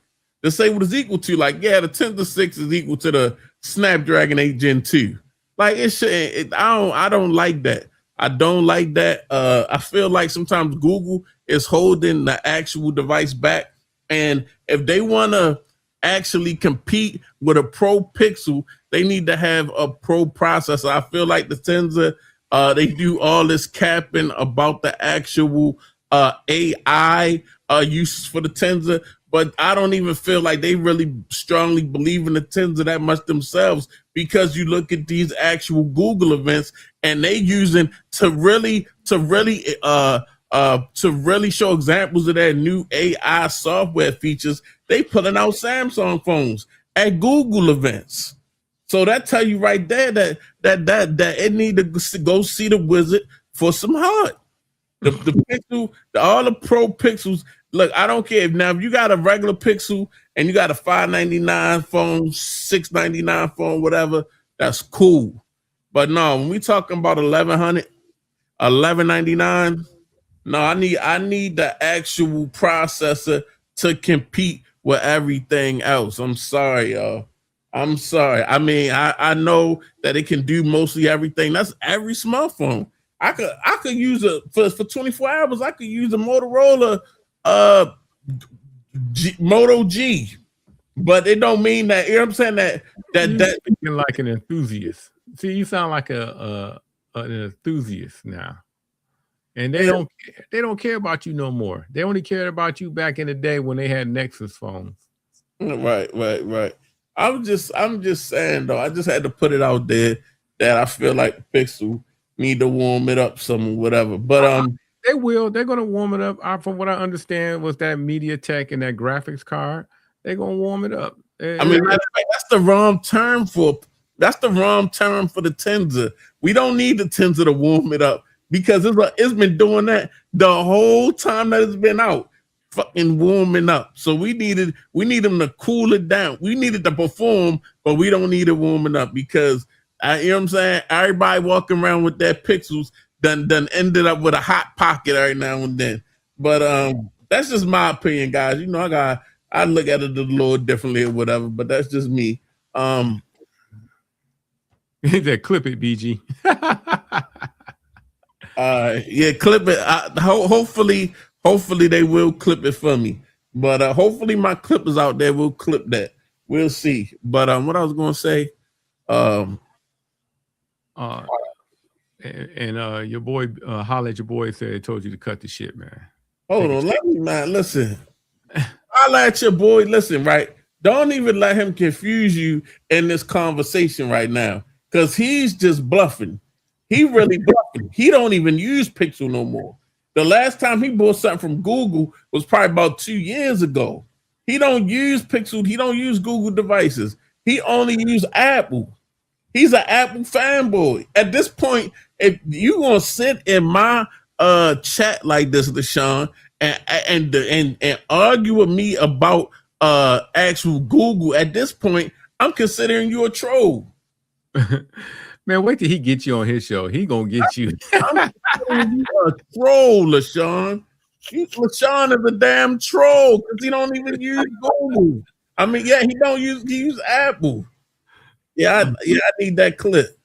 to say what is equal to. Like, yeah, the Tensor 6 is equal to the Snapdragon 8 Gen 2. Like I don't like that. I don't like that. I feel like sometimes Google is holding the actual device back. And if they want to actually compete with a Pro Pixel, they need to have a Pro processor. I feel like the Tensor, they do all this capping about the actual AI uses for the Tensor, but I don't even feel like they really strongly believe in the Tensor that much themselves, because you look at these actual Google events and they using to really show examples of their new AI software features. They putting out Samsung phones at Google events. So that tell you right there that it need to go see the wizard for some heart. The Pixel, all the Pro Pixels. Look, I don't care if you got a regular Pixel and you got a $599 phone, $699 phone, whatever, that's cool. But no, when we talking about $1,100, $1,199, no, I need the actual processor to compete with everything else. I'm sorry, y'all. I'm sorry. I mean, I know that it can do mostly everything. That's every smartphone. I could use for 24 hours. I could use a Motorola Moto G, but it don't mean that. You know what I'm saying? That you're like an enthusiast. See, you sound like an enthusiast now, and they don't care about you no more. They only cared about you back in the day when they had Nexus phones. Right. I'm just saying though. I just had to put it out there that I feel like Pixel need to warm it up some whatever. But they will. They're gonna warm it up. From what I understand, was that MediaTek and that graphics card. They're gonna warm it up. I mean, that's the wrong term for the Tensor. We don't need the Tensor to warm it up, because it's been doing that the whole time that it's been out, fucking warming up. So we need them to cool it down. We need it to perform, but we don't need it warming up, because you know what I'm saying? Everybody walking around with their Pixels done ended up with a hot pocket every now and then. But that's just my opinion, guys. You know, I look at it a little differently or whatever, but that's just me. That clip it, BG. Yeah, clip it. Hopefully they will clip it for me. But hopefully my clip is out there. We'll clip that. We'll see. But what I was gonna say, and your boy holla at your boy, said he told you to cut the shit, man. hold on, let me man. Listen, holla at your boy. Listen, right? Don't even let him confuse you in this conversation right now, because he's just bluffing. He really bluffing. He don't even use Pixel no more. The last time he bought something from Google was probably about 2 years ago. He don't use Pixel. He don't use Google devices. He only use Apple. He's an Apple fanboy. At this point, if you gonna sit in my chat like this, LaShawn, and argue with me about actual Google, at this point, I'm considering you a troll. Man, wait till he get you on his show. He gonna get you. I'm considering you a troll, LaShawn. LaShawn is a damn troll because he don't even use Google. I mean, yeah, he use Apple. Yeah, I need that clip.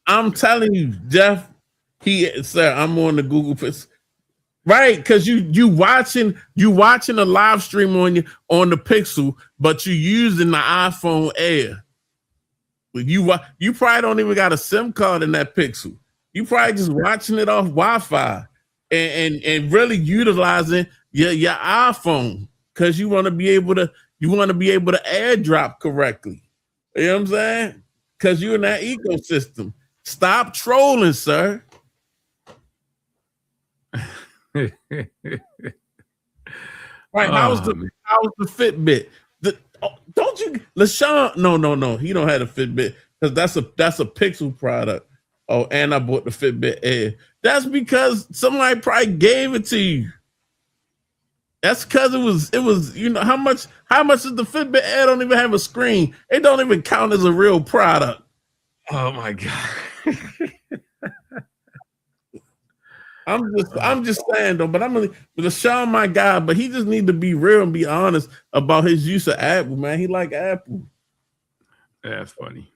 I'm telling you, Jeff. Sir, I'm on the Google right, because you watching a live stream on the Pixel, but you using the iPhone Air. You probably don't even got a SIM card in that Pixel. You probably just watching it off Wi-Fi and really utilizing your iPhone because you want to be able to airdrop correctly. You know what I'm saying? Because you're in that ecosystem. Stop trolling, sir. Right? How's the Fitbit? Don't you, LaShawn? No. He don't have a Fitbit because that's a Pixel product. Oh, and I bought the Fitbit Air. That's because somebody probably gave it to you. That's because it was how much is the Fitbit Air? Don't even have a screen. It don't even count as a real product. Oh my God. I'm just saying though, but LaShawn my guy, but he just need to be real and be honest about his use of Apple, man. He like Apple. That's funny.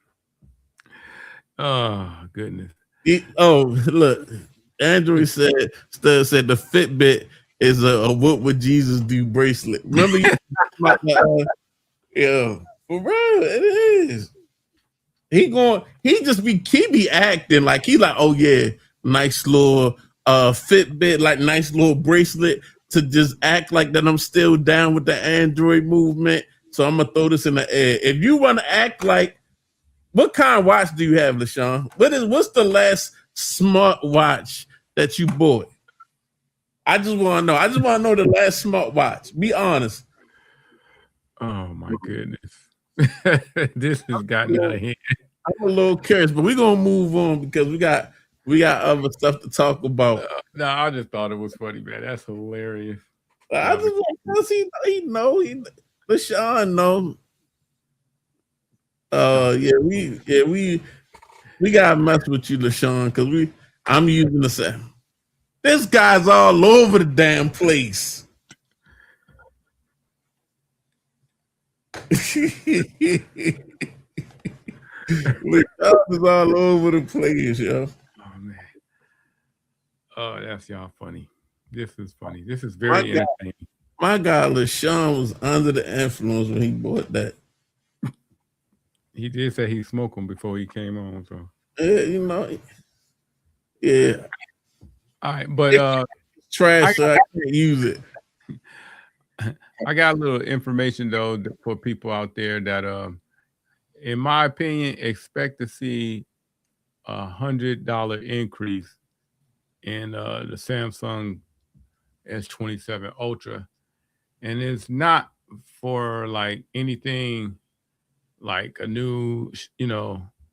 Oh goodness. Look, Andrew said the Fitbit is a what would Jesus do bracelet. Remember you yeah, for real, it is. He be acting like he like, oh yeah, nice little Fitbit, like nice little bracelet to just act like that I'm still down with the Android movement. So I'm gonna throw this in the air. If you want to act like, what kind of watch do you have, LaShawn? What's the last smart watch that you bought? I just want to know. I just want to know the last smart watch. Be honest. Oh my goodness. This has gotten out of hand. I'm a little curious, but we're gonna move on because we got other stuff to talk about. No, I just thought it was funny, man. That's hilarious. I just want to LaShawn know. We gotta mess with you, LaShawn, because I'm using the same. This guy's all over the damn place. LaShawn is all over the place, yo. Oh man. Oh, that's y'all funny. This is funny. This is very entertaining. My guy LaShawn was under the influence when he bought that. He did say he smoked them before he came on, so yeah. All right, but trash, so I can't use it. I got a little information though for people out there that, in my opinion, expect to see $100 increase in the Samsung S27 Ultra, and it's not for like anything like a new,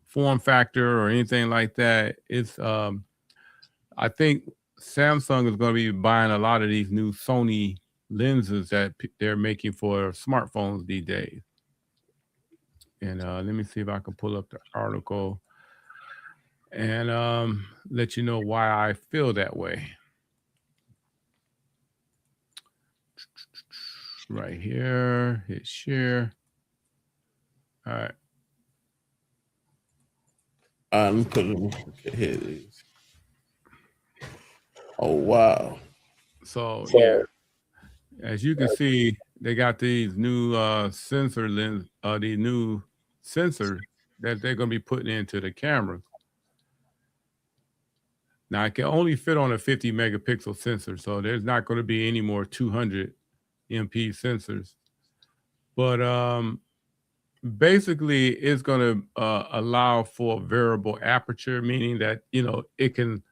form factor or anything like that. It's I think Samsung is going to be buying a lot of these new Sony lenses that they're making for smartphones these days. And let me see if I can pull up the article and let you know why I feel that way. Right here, hit share. All right. Let me put it. Here it is. Oh wow. So yeah. As you can see, they got these new sensor lens, these new sensor that they're going to be putting into the cameras. Now it can only fit on a 50 megapixel sensor, so there's not going to be any more 200 MP sensors. But basically, it's going to allow for variable aperture, meaning that it can,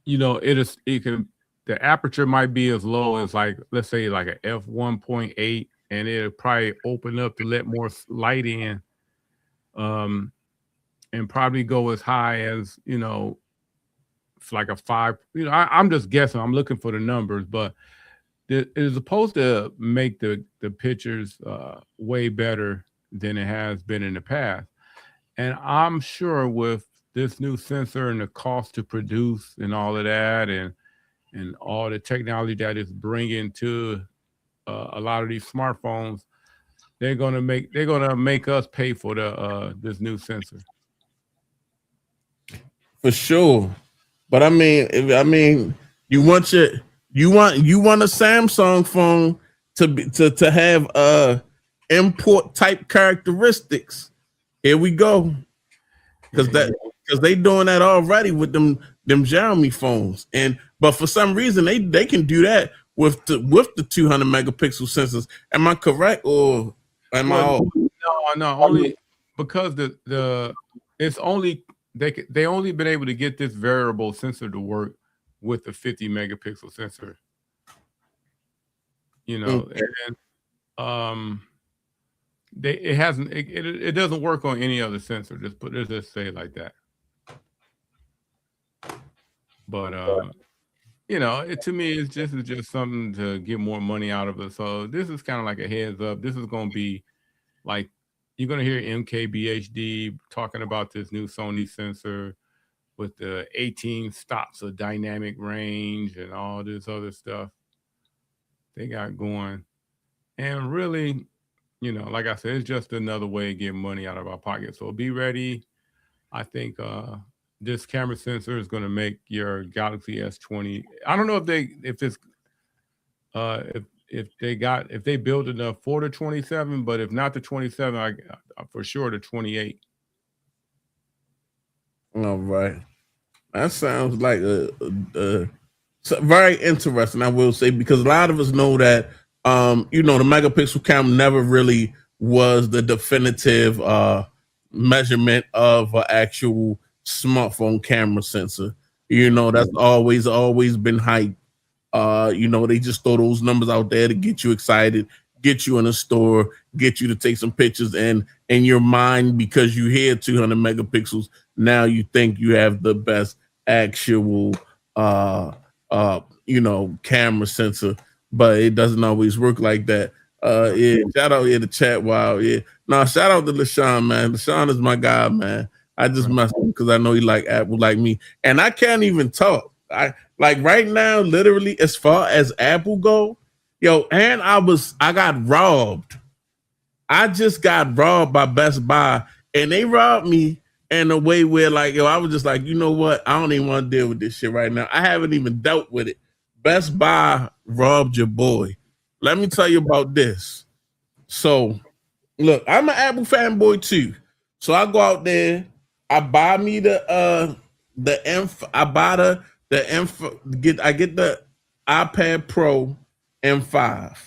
it can. The aperture might be as low as, like, let's say like a f1.8, and it'll probably open up to let more light in, and probably go as high as it's like a 5. I'm just guessing. I'm looking for the numbers, but it is supposed to make the pictures way better than it has been in the past. And I'm sure with this new sensor and the cost to produce and all of that, and all the technology that is bringing to a lot of these smartphones, they're gonna make us pay for the this new sensor. For sure. But I mean, you want a Samsung phone to have import type characteristics. Here we go. Because they doing that already with them Xiaomi phones. But for some reason they can do that with the 200 megapixel sensors. Am I correct, or am I off? No, only because it's only they only been able to get this variable sensor to work with the 50 megapixel sensor. And it doesn't work on any other sensor. Let's just say it like that. But to me, it's just something to get more money out of it. So this is kind of like a heads up. This is going to be like, you're going to hear MKBHD talking about this new Sony sensor with the 18 stops of dynamic range and all this other stuff they got going. And really, like I said, it's just another way to get money out of our pocket. So be ready. I think this camera sensor is going to make your Galaxy S20. I don't know if they build enough for the 27, but if not the 27, for sure the 28. All right, that sounds like a very interesting, I will say, because a lot of us know that the megapixel camera never really was the definitive measurement of an actual smartphone camera sensor. That's always been hype. They just throw those numbers out there to get you excited, get you in a store, get you to take some pictures, and in your mind, because you hear 200 megapixels, now you think you have the best actual camera sensor, but it doesn't always work like that. Shout out here to chat. Wow, yeah. No, shout out to LaShawn, man. LaShawn is my guy, man. I just messed with him because I know he like Apple like me, and I can't even talk. I like right now, literally, as far as Apple go, and I got robbed. I just got robbed by Best Buy, and they robbed me in a way where, like, I was just like, you know what? I don't even want to deal with this shit right now. I haven't even dealt with it. Best Buy robbed your boy. Let me tell you about this. So, look, I'm an Apple fanboy too. So I go out there, I buy me I get the iPad Pro M5.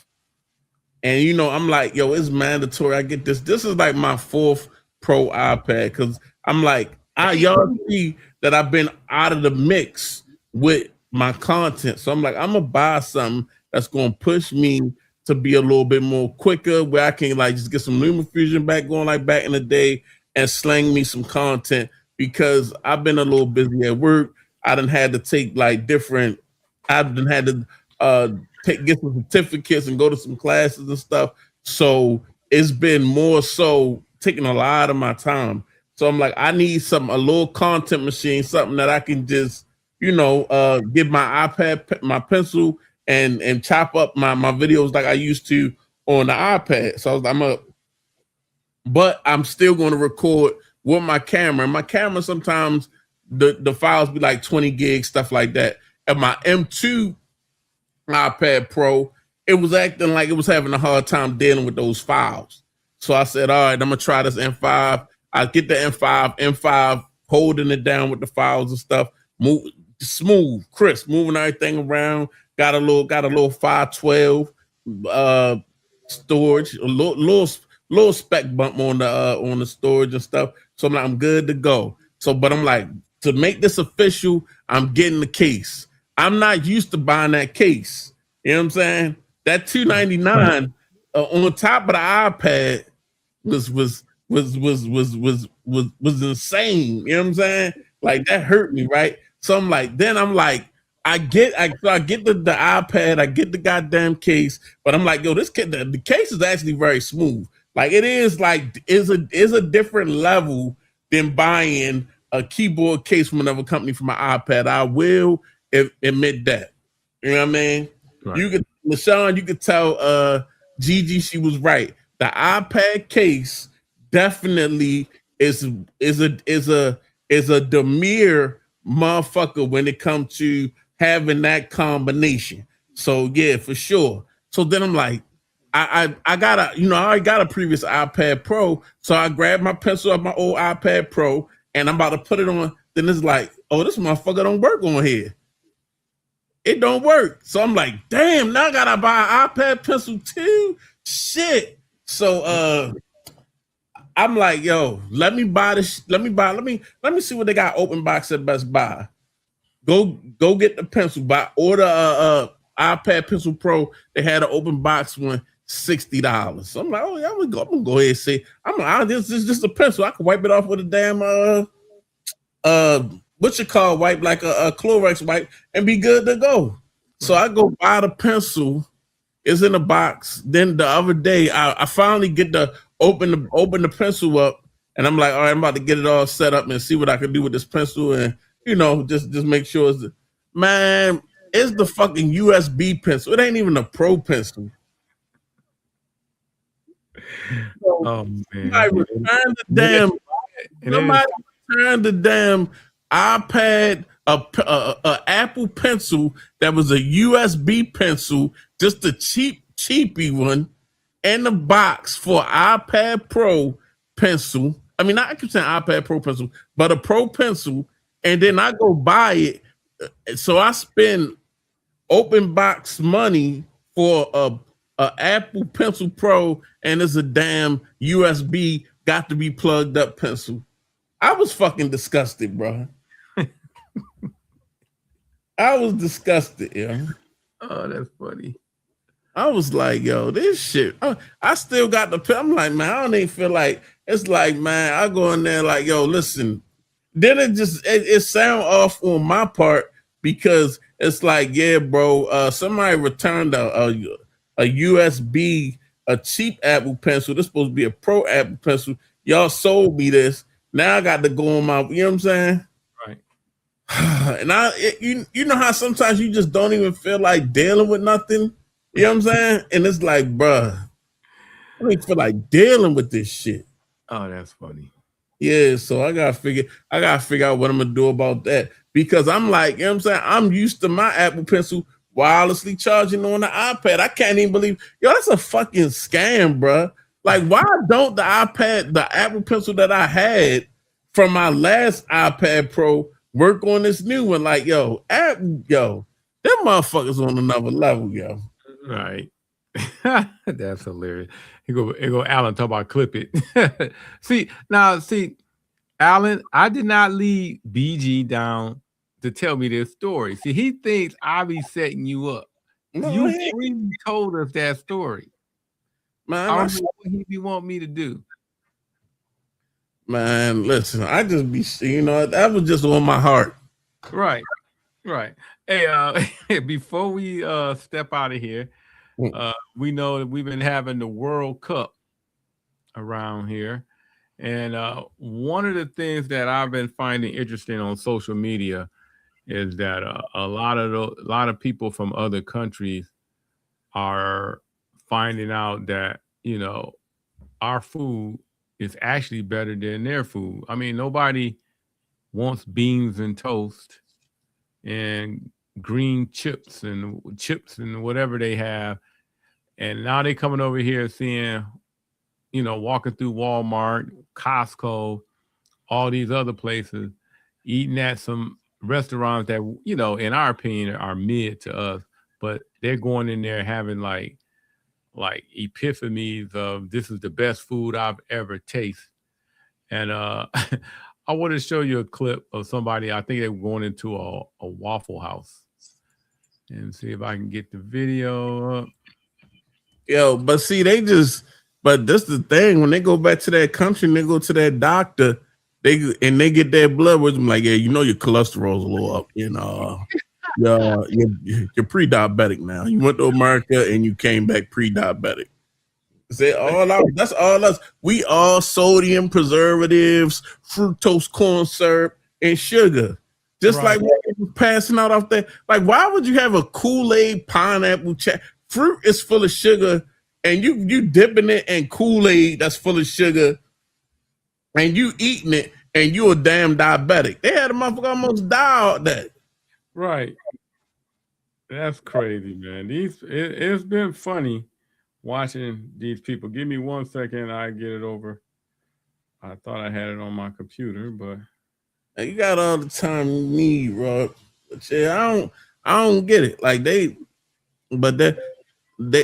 And I'm like, yo, it's mandatory. I get this. This is like my 4th Pro iPad, because I'm like, y'all see that I've been out of the mix with my content. So I'm like, I'm gonna buy something that's gonna push me to be a little bit more quicker, where I can like just get some LumaFusion back going like back in the day and slang me some content, because I've been a little busy at work. I done had to take like I've done had to get some certificates and go to some classes and stuff. So it's been more so taking a lot of my time. So I'm like, I need a little content machine, something that I can just, get my iPad, my pencil, and chop up my videos like I used to on the iPad. So but I'm still going to record with my camera. My camera, sometimes the files be like 20 gigs, stuff like that. And my M2 iPad Pro it was acting like it was having a hard time dealing with those files. So I said, all right, I'm gonna try this M5. I get the M5, holding it down with the files and stuff, move smooth, crisp, moving everything around. Got a little 512 uh storage, a little spec bump on the storage and stuff. So I'm like, I'm good to go. So, but I'm like, to make this official, I'm getting the case. I'm not used to buying that case. You know what I'm saying? That $299 on top of the iPad was insane. You know what I'm saying? Like that hurt me, right? So I'm like, then I'm like, I get the iPad, I get the goddamn case, but I'm like, yo, the case is actually very smooth. Like it is a different level than buying a keyboard case from another company for my iPad. I will admit that. You know what I mean? Right. You could, LaShawn, you could tell Gigi she was right. The iPad case definitely is a demure motherfucker when it comes to having that combination. So yeah, for sure. So then I'm like, I got I already got a previous iPad Pro, so I grabbed my pencil off my old iPad Pro, and I'm about to put it on. Then it's like, oh, this motherfucker don't work on here. It don't work. So I'm like, damn, now I gotta buy an iPad pencil too. Shit. So I'm like, yo, let me buy this. Let me see what they got open box at Best Buy. Go get the pencil. Order iPad Pencil Pro. They had an open box one, $60. So I'm like, oh yeah, I'm gonna go ahead and see. This is just a pencil. I can wipe it off with a damn what you call wipe, like a Clorox wipe, and be good to go. So I go buy the pencil. It's in a box. Then the other day, I finally get to open the pencil up, and I'm like, all right, I'm about to get it all set up and see what I can do with this pencil, and just make sure it's the fucking USB pencil. It ain't even a Pro pencil. So, Oh man! somebody returned the damn iPad, a Apple pencil that was a USB pencil, just a cheapy one, and the box for iPad Pro pencil. I mean, I keep saying iPad Pro pencil, but a Pro pencil, and then I go buy it. So I spend open box money for a Apple Pencil Pro, and it's a damn USB got to be plugged up pencil. I was fucking disgusted, bro. I was disgusted, yeah. Oh, that's funny. I was like, yo, this shit. I still got the pen. I'm like, man, I don't even feel like it's like, man, I go in there like, yo, listen. Then it sound off on my part because it's like, yeah, bro, somebody returned a USB, a cheap Apple pencil. This supposed to be a Pro Apple pencil. Y'all sold me this. Now I got to go on my, you know what I'm saying? Right. And you know how sometimes you just don't even feel like dealing with nothing. You know what I'm saying? And it's like, bruh, I don't even feel like dealing with this shit. Oh, that's funny. Yeah, so I gotta figure out what I'm gonna do about that. Because I'm like, you know what I'm saying? I'm used to my Apple Pencil wirelessly charging on the iPad. I can't even believe, yo, that's a fucking scam, bruh. Like, why don't the Apple Pencil that I had from my last iPad Pro work on this new one? Like, yo, them motherfuckers on another level, yo. Right. That's hilarious. Here go Alan talk about clip it. see, Alan, I did not lead BG down to tell me this story. See, he thinks I be setting you up. No, You really told us that story. Man, I don't know what he want me to do. Man, listen, I just be, that was just on my heart. Right. Hey, before we step out of here, we know that we've been having the World Cup around here. And one of the things that I've been finding interesting on social media is that a lot of people from other countries are finding out that, our food is actually better than their food. I mean, nobody wants beans and toast and green chips and whatever they have. And now they coming over here seeing, walking through Walmart, Costco, all these other places, eating at some restaurants that, in our opinion are mid to us, but they're going in there having like epiphanies of this is the best food I've ever tasted. And I want to show you a clip of somebody, I think they were going into a Waffle House. And see if I can get the video up. Yo, but see, but this the thing. When they go back to that country and they go to that doctor, they get their blood with them like, yeah, your cholesterol's a little up. You're pre-diabetic now. You went to America and you came back pre-diabetic. Say all out. That's all us. We all sodium, preservatives, fructose corn syrup, and sugar. Just right. Like what was passing out off there. Like, why would you have a Kool-Aid pineapple? Fruit is full of sugar, and you dipping it in Kool-Aid that's full of sugar, and you eating it, and you a damn diabetic. They had a motherfucker almost die out that. Right. That's crazy, man. It's been funny watching these people. Give me 1 second, I get it over. I thought I had it on my computer, but you got all the time you need, Rob. But yeah, I don't get it. Like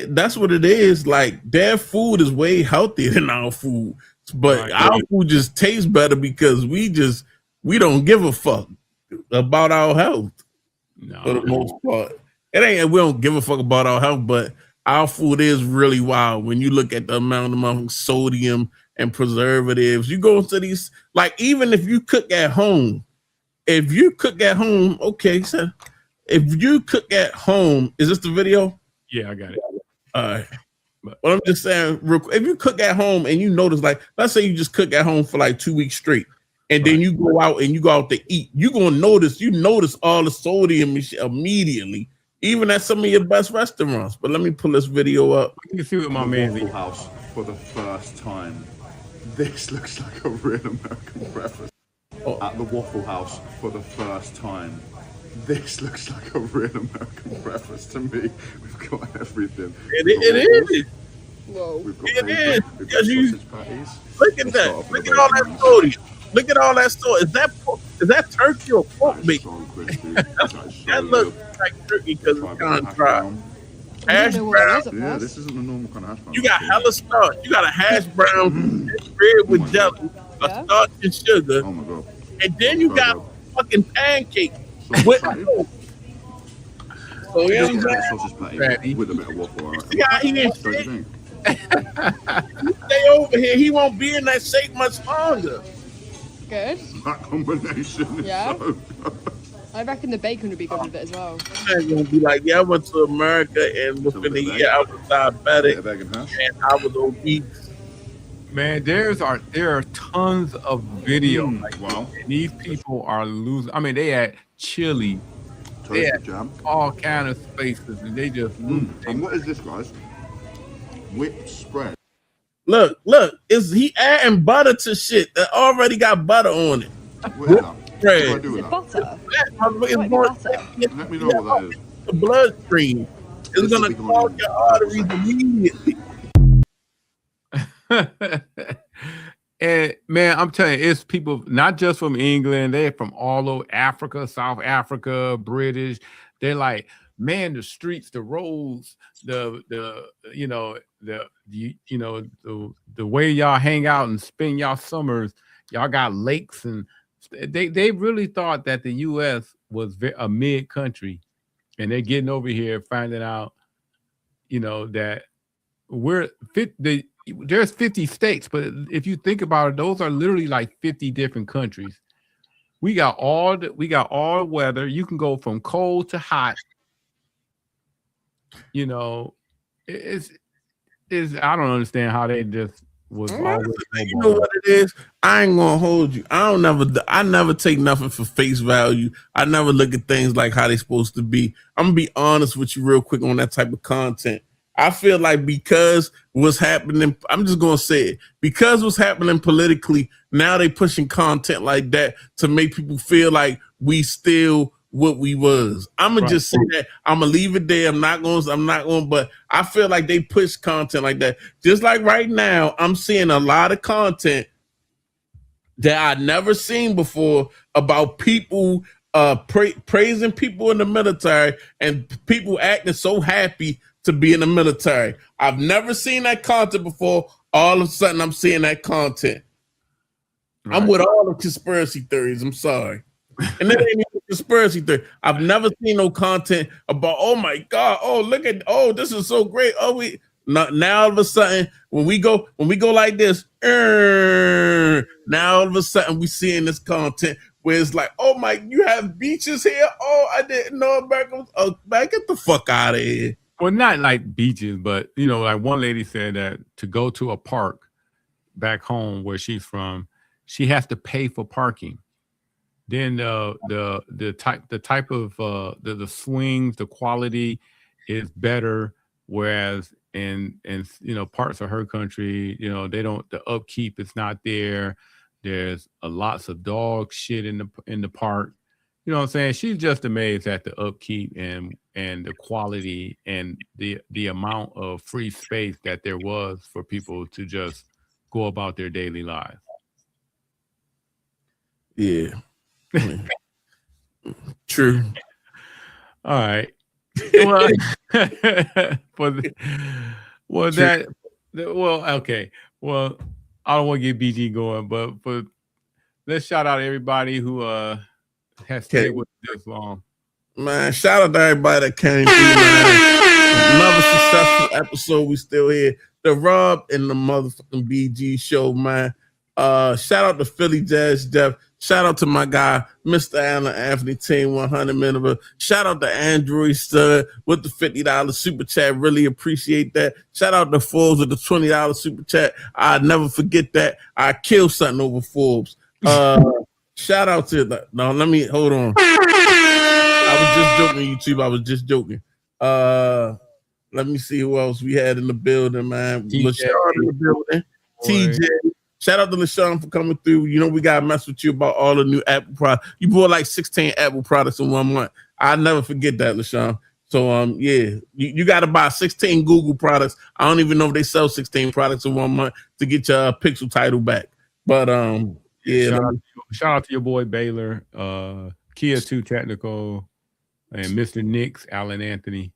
that's what it is. Like their food is way healthier than our food, but our food just tastes better because we don't give a fuck about our health. No. For the most part, we don't give a fuck about our health, but our food is really wild when you look at the amount of sodium and preservatives. You go into these, like, even if you cook at home, okay, so if you cook at home, is this the video? Yeah, I got it. All right. But I'm just saying, if you cook at home and you notice, like, let's say you just cook at home for like 2 weeks straight, and then you go out to eat, you're going to notice all the sodium immediately, even at some of your best restaurants. But let me pull this video up. You can see what my man Waffle House for the first time. This looks like a real American breakfast. At the Waffle House for the first time. This looks like a real American breakfast to me. We've got everything. It is. Whoa. We've got bacon, we've got sausage patties. Look at that. Look at all that sodium. Look at all that sodium. Is that turkey or pork bacon? So crispy. That looks like turkey because it's kind of dry. Hash brown. Yeah, this isn't a normal kind of hash brown. You got hella starch. You got a hash brown bread with jelly, a starch and sugar. Oh my god. And then you got fucking pancake with milk. So you know what I'm sausage patty with a bit of waffle. He didn't stay over here. He won't be in that shape much longer. Good. That combination is so good. I reckon the bacon would be good with it as well. I'm gonna be like, yeah, I went to America and within a year I was diabetic and I was obese. Man, there are tons of video. Wow. And these people are losing. I mean, they had chili, they had jam, all kind of spaces, and they just lose. And what is this, guys? Whipped spread. Look, is he adding butter to shit that already got butter on it? What is that? Bread. What do I do with that? Butter? Let me know what that is. The bloodstream is gonna clog your arteries immediately. And man, I'm telling you, it's people not just from England, they're from all over Africa, South Africa, British. They're like, man, the streets, the roads, the way y'all hang out and spend y'all summers, y'all got lakes, and they really thought that the US was a mid country, and they're getting over here finding out, that there's 50 states, but if you think about it, those are literally like 50 different countries. We got all the weather. You can go from cold to hot. It's I don't understand how they just was always. You know what it is? I ain't gonna hold you. I never take nothing for face value. I never look at things like how they supposed to be. I'm gonna be honest with you real quick on that type of content. I feel like because what's happening, I'm just gonna say it, because what's happening politically, now they pushing content like that to make people feel like we still what we was. I'm gonna Right. just say that. I'm gonna leave it there. I'm not going. But I feel like they push content like that. Just like right now, I'm seeing a lot of content that I'd never seen before about people praising people in the military and people acting so happy to be in the military. I've never seen that content before. All of a sudden, I'm seeing that content. Right. I'm with all the conspiracy theories. I'm sorry. And that ain't even conspiracy theory. I've never seen no content about, oh my God, oh look at, oh this is so great. Oh we now all of a sudden when we go like this, now all of a sudden we seeing this content where it's like, oh my, you have beaches here. Oh, I didn't know America. Oh, man, get the fuck out of here. Well, not like beaches, but you know, like one lady said that to go to a park back home where she's from, she has to pay for parking. Then the type of the swings, the quality is better. Whereas in you know parts of her country, you know, they don't, the upkeep is not there. There's lots of dog shit in the park. You know what I'm saying? She's just amazed at the upkeep and the quality and the amount of free space that there was for people to just go about their daily lives. Yeah. True. All right. Well, okay. Well, I don't want to get BG going, but let's shout out everybody who has stayed with us this long. Man, shout out to everybody that came through, man. Another successful episode. We still here. The Rob and the motherfucking BG show, man. Shout out to Philly Jazz Jeff. Shout out to my guy, Mr. Allen Anthony, Team 100 Minute. Shout out to Android Stud with the $50 super chat. Really appreciate that. Shout out to Forbes with the $20 super chat. I'd never forget that. I killed something over Forbes. Shout out to the, no, let me hold on. I was just joking, YouTube. I was just joking. Let me see who else we had in the building, man. LaShawn in the building. TJ. Shout out to LaShawn for coming through. You know, we got to mess with you about all the new Apple products. You bought like 16 Apple products in 1 month. I'll never forget that, LaShawn. So, yeah, you got to buy 16 Google products. I don't even know if they sell 16 products in 1 month to get your Pixel title back. But, yeah. Shout out to your boy Baylor, Kia 2 Technical, and Mr. Nix, Allen Anthony.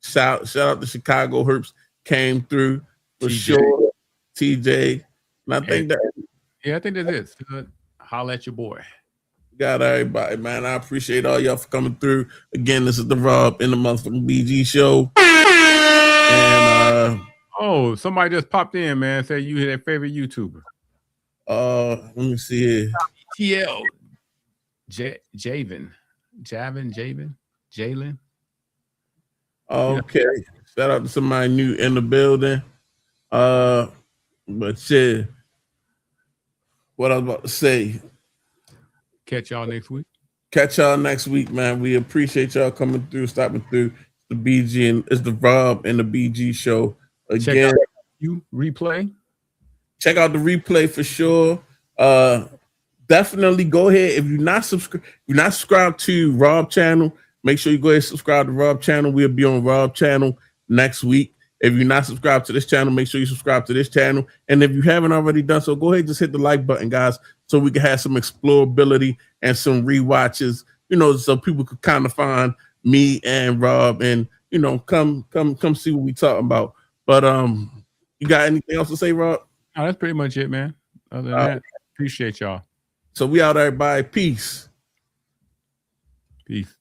Shout out to Chicago Herps came through for sure. TJ. And I think I think that's it. So, holla at your boy. Got everybody, man. I appreciate all y'all for coming through. Again, this is the Rob in the motherfucking BG show. And oh, somebody just popped in, man. Say you their favorite YouTuber. Let me see here. Jalen. Okay. Yeah. Shout out to somebody new in the building. But shit. What I was about to say. Catch y'all next week. Catch y'all next week, man. We appreciate y'all coming through, stopping through. The BG and it's the Rob and the BG show. Again, replay. Check out the replay for sure. Definitely go ahead. If you're not subscribed to Rob channel, make sure you go ahead and subscribe to Rob channel. We'll be on Rob channel next week. If you're not subscribed to this channel, make sure you subscribe to this channel. And if you haven't already done so, go ahead and just hit the like button, guys, so we can have some explorability and some rewatches, you know, so people could kind of find me and Rob and, you know, come see what we talking about. But you got anything else to say, Rob? Oh, that's pretty much it, man. Other than that, appreciate y'all. So we out, everybody. Peace. Peace.